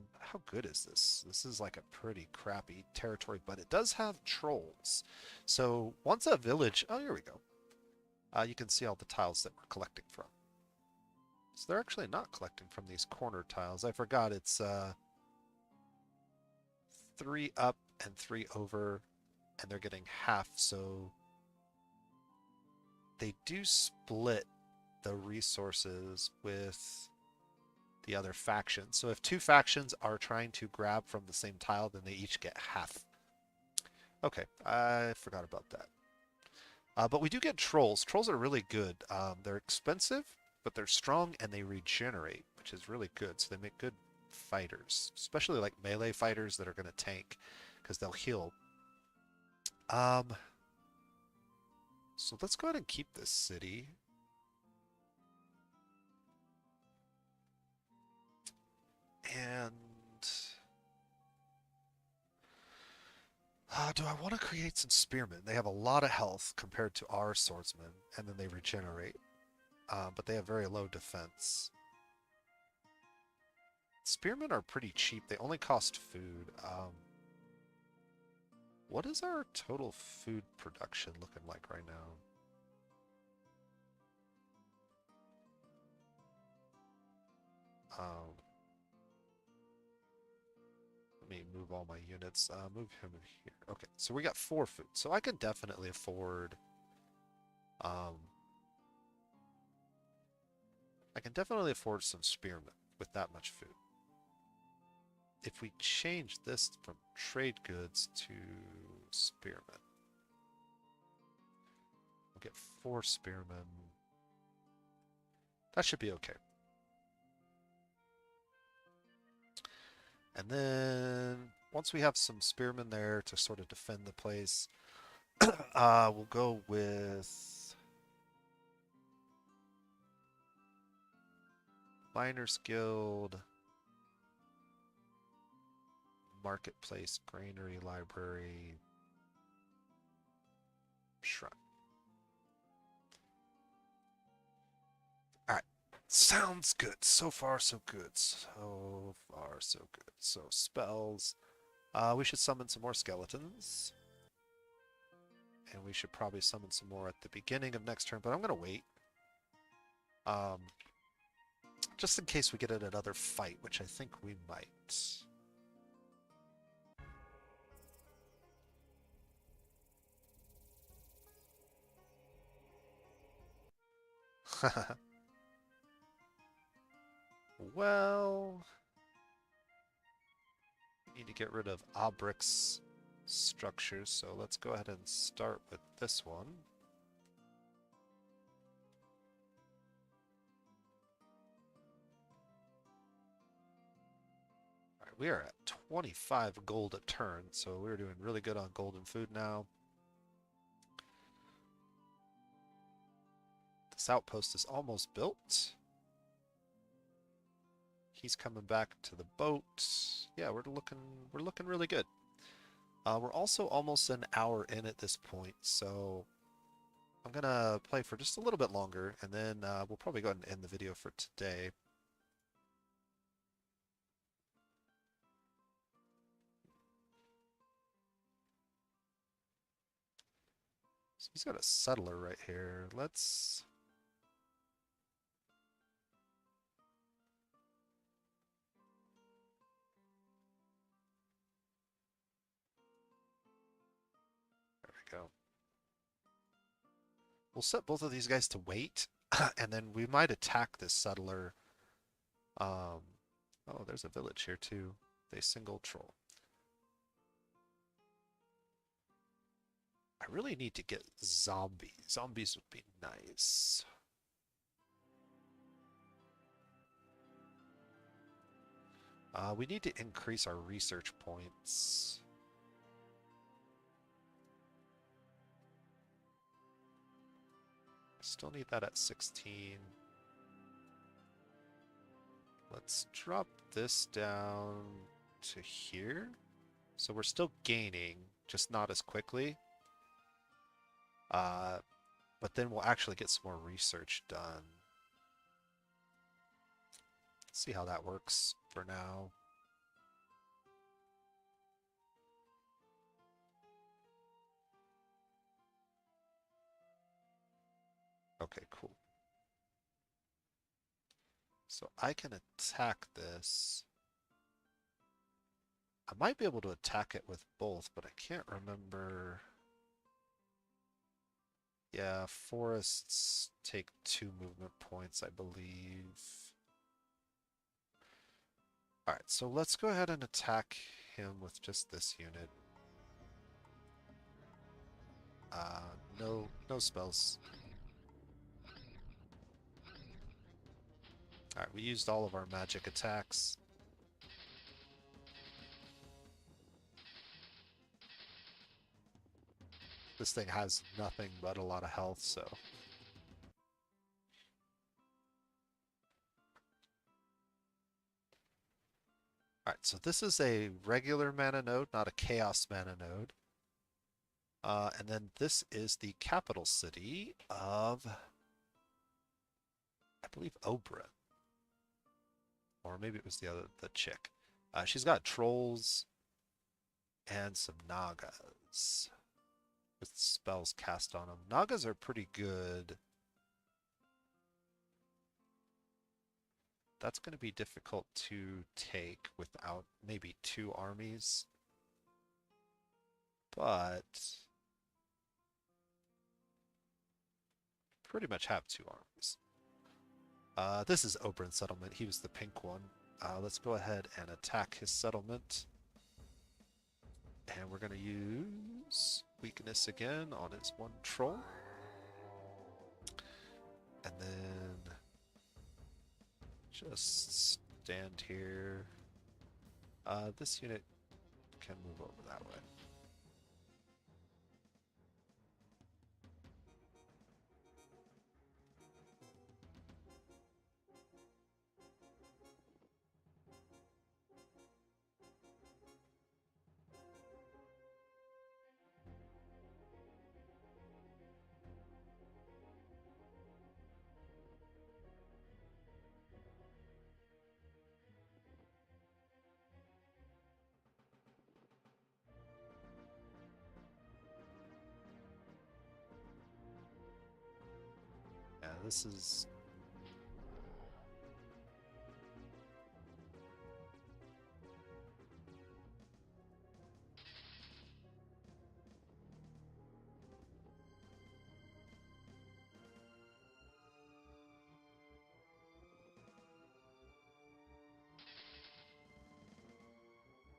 good is this? This is like a pretty crappy territory, but it does have trolls. So once a village... Oh, here we go. You can see all the tiles that we're collecting from. So they're actually not collecting from these corner tiles. I forgot it's 3 up and 3 over, and they're getting half, so they do split the resources with the other faction. So if 2 factions are trying to grab from the same tile, then they each get half. Okay, I forgot about that. But we do get trolls. Trolls are really good. They're expensive, but they're strong and they regenerate, which is really good. So they make good fighters, especially like melee fighters that are going to tank because they'll heal. So let's go ahead and keep this city. And do I want to create some spearmen? They have a lot of health compared to our swordsmen, and then they regenerate. But they have very low defense. Spearmen are pretty cheap. They only cost food. What is our total food production looking like right now? Let me move all my units. Move him in here. Okay, so we got 4 food. So I can definitely afford I can definitely afford some spearmen with that much food. If we change this from trade goods to spearmen, we'll get 4 spearmen. That should be okay. And then once we have some spearmen there to sort of defend the place, we'll go with Miners Guild, Marketplace, Granary, Library, Shrine. Alright, sounds good. So far, so good. So far, so good. So spells. We should summon some more skeletons. And we should probably summon some more at the beginning of next turn, but I'm going to wait. Just in case we get in another fight, which I think we might. Well, we need to get rid of Obrix structures, so let's go ahead and start with this one. Alright, we are at 25 gold a turn, so we're doing really good on golden food now. This outpost is almost built. He's coming back to the boat. Yeah, we're looking really good. We're also almost an hour in at this point, so I'm gonna play for just a little bit longer, and then we'll probably go ahead and end the video for today. So he's got a settler right here. Let's... There we go. We'll set both of these guys to wait, and then we might attack this settler. Oh, there's a village here too. They single troll. I really need to get zombies. Zombies would be nice. We need to increase our research points. Still need that at 16. Let's drop this down to here. So we're still gaining, just not as quickly. But then we'll actually get some more research done. Let's see how that works for now. Okay, cool. So I can attack this. I might be able to attack it with both, but I can't remember. Yeah, forests take 2 movement points, I believe. Alright, so let's go ahead and attack him with just this unit. No spells. Alright, we used all of our magic attacks. This thing has nothing but a lot of health, so... Alright, so this is a regular mana node, not a chaos mana node. And then this is the capital city of... I believe Obra. Or maybe it was the chick. She's got trolls and some nagas with spells cast on them. Nagas are pretty good. That's going to be difficult to take without maybe 2 armies. But pretty much have 2 armies. This is Oberyn settlement. He was the pink one. Let's go ahead and attack his settlement. And we're going to use weakness again on his one troll. And then just stand here. This unit can move over that way. Yeah, this is...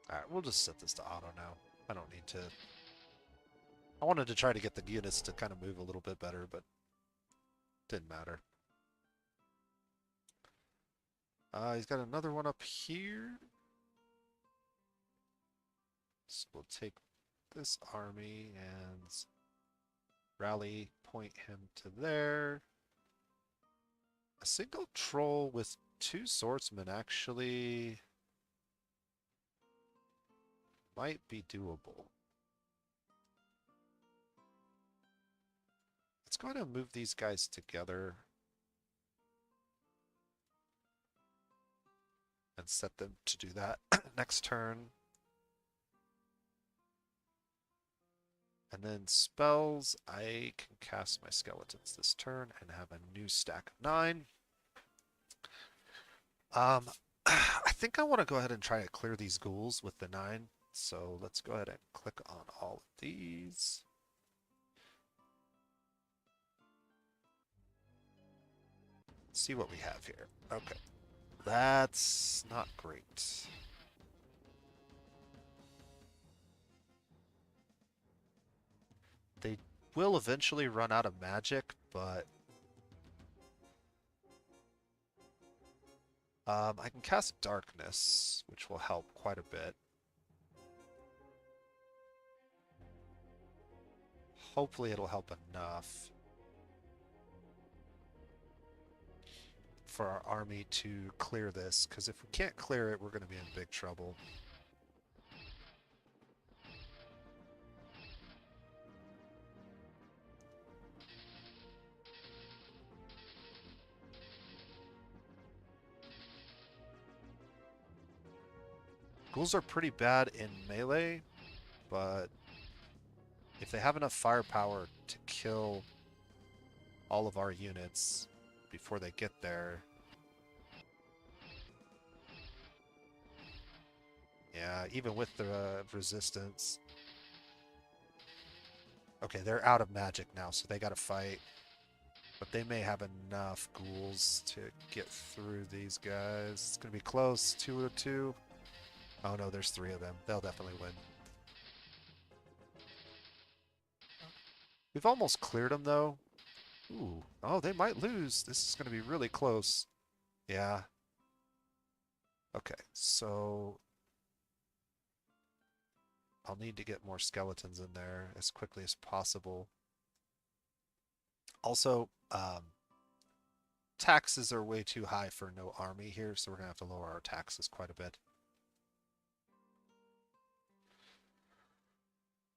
Alright, we'll just set this to auto now. I don't need to... I wanted to try to get the units to kind of move a little bit better, but didn't matter. He's got another one up here. So we'll take this army and rally point him to there. A single troll with 2 swordsmen actually might be doable. Let's go ahead and move these guys together and set them to do that next turn. And then spells, I can cast my skeletons this turn and have a new stack of 9. I think I want to go ahead and try to clear these ghouls with the 9. So let's go ahead and click on all of these. See what we have here. Okay. That's not great. They will eventually run out of magic, but I can cast darkness, which will help quite a bit. Hopefully it'll help enough for our army to clear this, because if we can't clear it, we're going to be in big trouble. Ghouls are pretty bad in melee, but if they have enough firepower to kill all of our units before they get there... Yeah, even with the resistance. Okay, they're out of magic now, so they gotta fight. But they may have enough ghouls to get through these guys. It's gonna be close. 2 to 2. Oh no, there's 3 of them. They'll definitely win. We've almost cleared them, though. Ooh. Oh, they might lose. This is gonna be really close. Yeah. Okay, so... I'll need to get more skeletons in there as quickly as possible. Also, taxes are way too high for no army here, so we're going to have to lower our taxes quite a bit.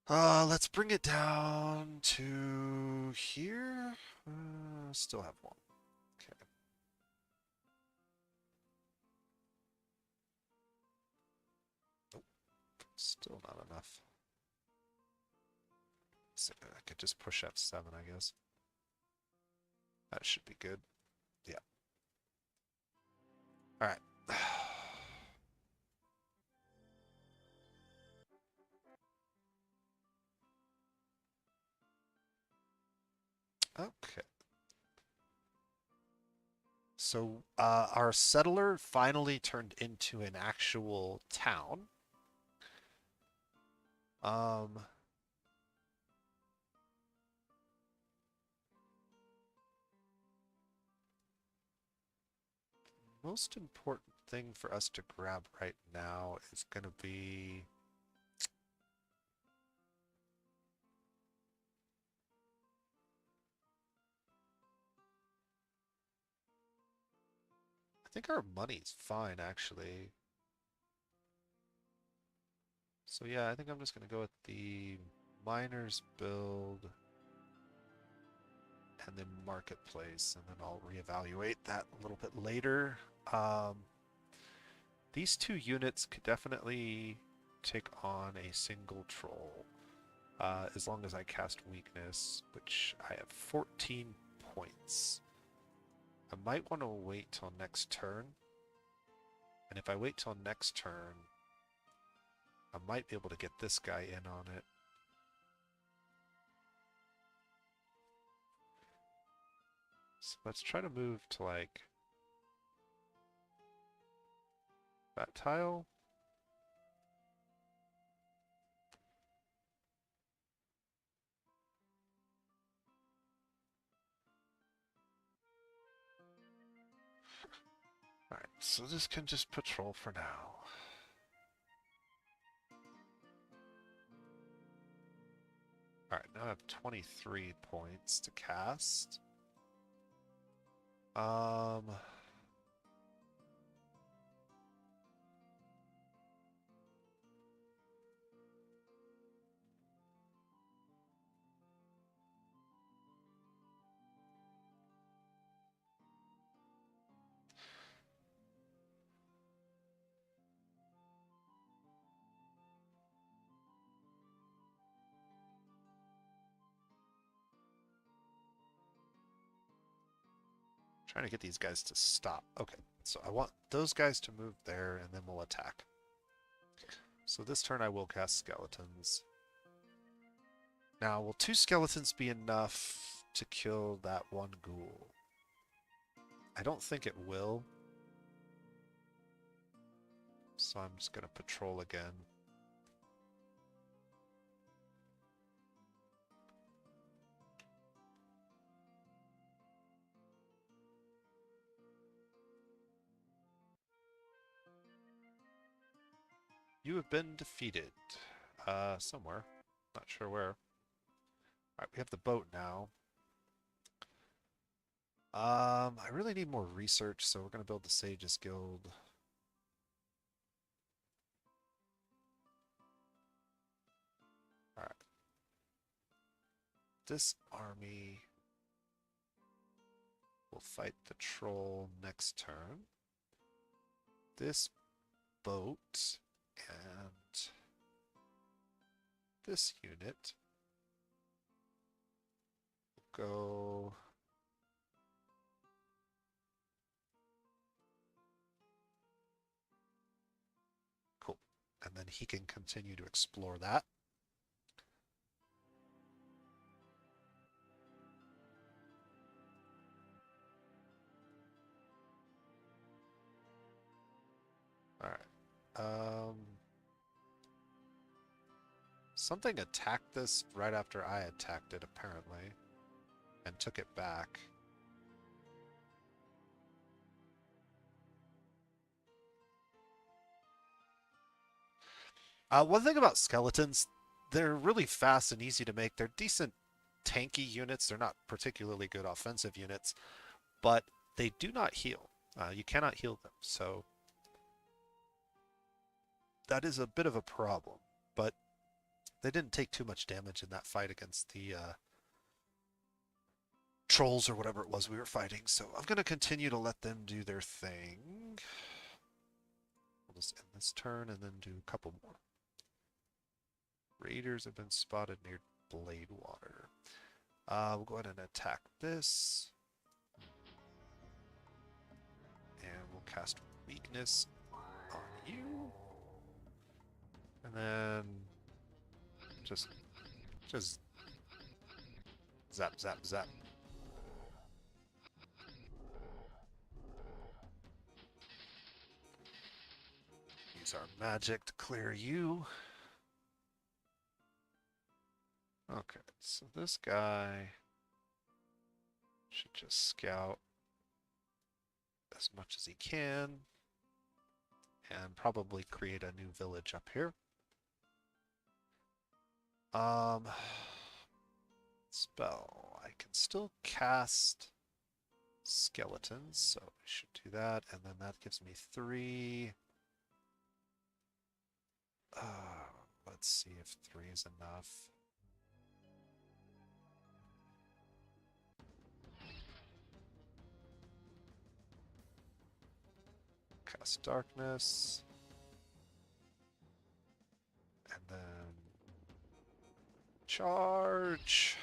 Let's bring it down to here. Still have 1. Okay. Nope. Still not enough. So I could just push F7, I guess. That should be good. Yeah. All right. Okay. So our settler finally turned into an actual town. Um, Most important thing for us to grab right now is going to be I think our money's fine actually. So yeah, I think I'm just going to go with the miners build and then marketplace, and then I'll reevaluate that a little bit later. Um, these two units could definitely take on a single troll, as long as I cast weakness, which I have 14 points. I might want to wait till next turn, and if I wait till next turn, I might be able to get this guy in on it. So let's try to move to like that tile. Alright, so this can just patrol for now. Alright, now I have 23 points to cast. Trying to get these guys to stop. Okay, so I want those guys to move there, and then we'll attack. So this turn I will cast skeletons. Now, will 2 skeletons be enough to kill that one ghoul? I don't think it will. So I'm just going to patrol again. You have been defeated. Somewhere. Not sure where. Alright, we have the boat now. I really need more research, so we're going to build the Sages Guild. Alright. This army will fight the troll next turn. This boat and this unit will go cool, and then he can continue to explore that. All right. Something attacked this right after I attacked it, apparently, and took it back. One thing about skeletons, they're really fast and easy to make. They're decent tanky units. They're not particularly good offensive units, but they do not heal. You cannot heal them, so that is a bit of a problem. But they didn't take too much damage in that fight against the trolls or whatever it was we were fighting, so I'm going to continue to let them do their thing. We'll just end this turn and then do a couple more. Raiders have been spotted near Bladewater. We'll go ahead and attack this. And we'll cast weakness on you. And then just zap, zap, zap. Use our magic to clear you. Okay, so this guy should just scout as much as he can and probably create a new village up here. Spell. I can still cast skeletons, so I should do that, and then that gives me 3. Let's see if 3 is enough. Cast darkness. And then charge.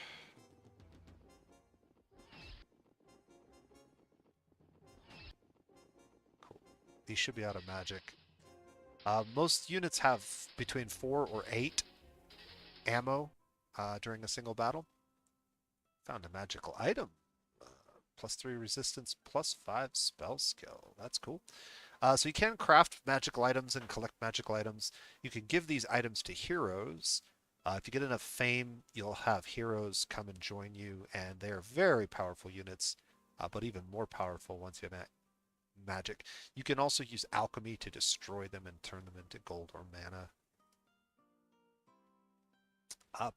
Cool. These should be out of magic. Most units have between 4 or 8 ammo during a single battle. Found a magical item. +3 resistance, +5 spell skill. That's cool. So you can craft magical items and collect magical items. You can give these items to heroes. If you get enough fame, you'll have heroes come and join you, and they are very powerful units, but even more powerful once you have magic. You can also use alchemy to destroy them and turn them into gold or mana.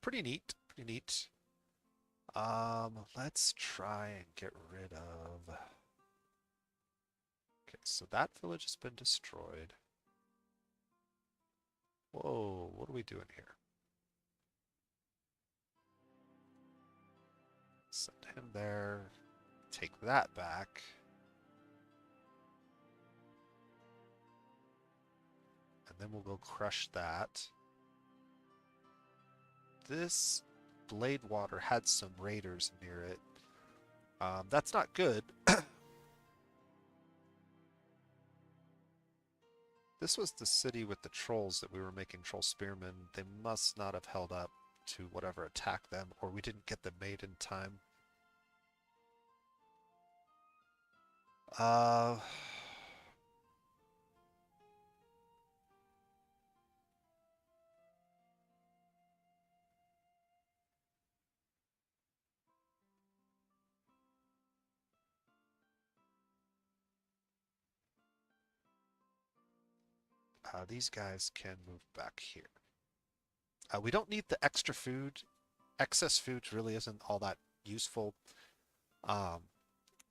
Pretty neat, pretty neat. Let's try and get rid of... Okay, so that village has been destroyed. Whoa, what are we doing here? Send him there. Take that back. And then we'll go crush that. This Blade Water had some raiders near it. That's not good. This was the city with the trolls that we were making troll spearmen. They must not have held up to whatever attacked them, or we didn't get them made in time. These guys can move back here. We don't need the extra food. Excess food really isn't all that useful.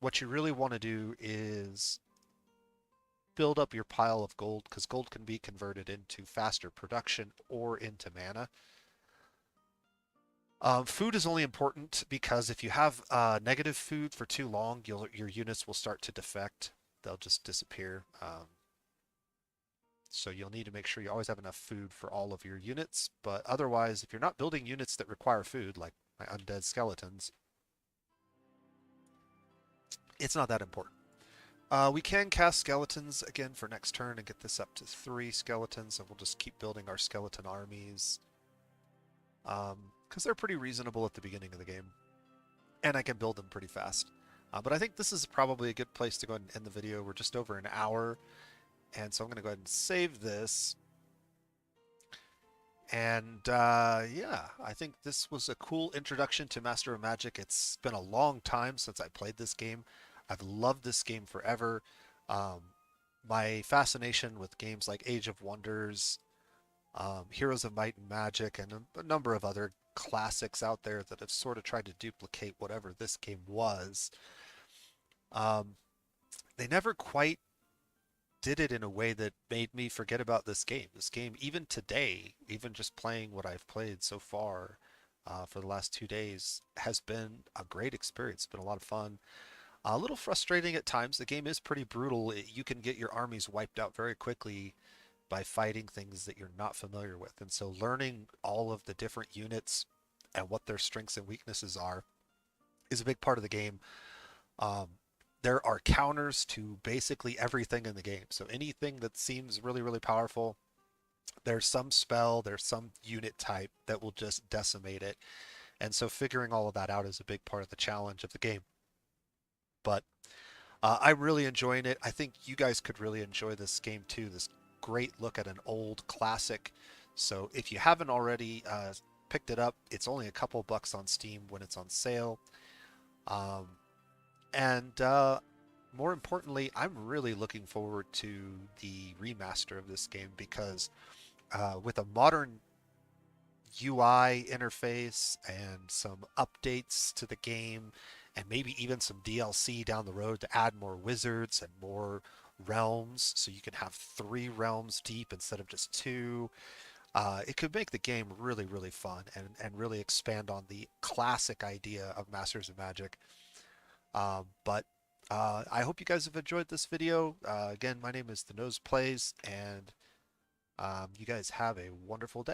What you really want to do is build up your pile of gold, because gold can be converted into faster production or into mana. Food is only important because if you have negative food for too long, your units will start to defect. They'll just disappear. So you'll need to make sure you always have enough food for all of your units. But otherwise, if you're not building units that require food, like my undead skeletons, it's not that important. We can cast skeletons again for next turn and get this up to 3 skeletons, and we'll just keep building our skeleton armies. Because they're pretty reasonable at the beginning of the game. And I can build them pretty fast. But I think this is probably a good place to go ahead and end the video. We're just over an hour. And so I'm going to go ahead and save this. And yeah, I think this was a cool introduction to Master of Magic. It's been a long time since I played this game. I've loved this game forever. My fascination with games like Age of Wonders, Heroes of Might and Magic, and a number of other classics out there that have sort of tried to duplicate whatever this game was. They never quite did it in a way that made me forget about this game. This game, even today, even just playing what I've played so far for the last 2 days, has been a great experience. It's been a lot of fun. A little frustrating at times. The game is pretty brutal. You can get your armies wiped out very quickly by fighting things that you're not familiar with. And so learning all of the different units and what their strengths and weaknesses are is a big part of the game. There are counters to basically everything in the game. So anything that seems really, really powerful, there's some spell, there's some unit type that will just decimate it. And so figuring all of that out is a big part of the challenge of the game. But I'm really enjoying it. I think you guys could really enjoy this game too. This great look at an old classic. So if you haven't already picked it up, it's only a couple bucks on Steam when it's on sale. Um, and more importantly, I'm really looking forward to the remaster of this game because with a modern UI interface and some updates to the game, and maybe even some DLC down the road to add more wizards and more realms, so you can have 3 realms deep instead of just 2. It could make the game really, really fun and really expand on the classic idea of Masters of Magic. But I hope you guys have enjoyed this video. Again, my name is The Nose Plays, and you guys have a wonderful day.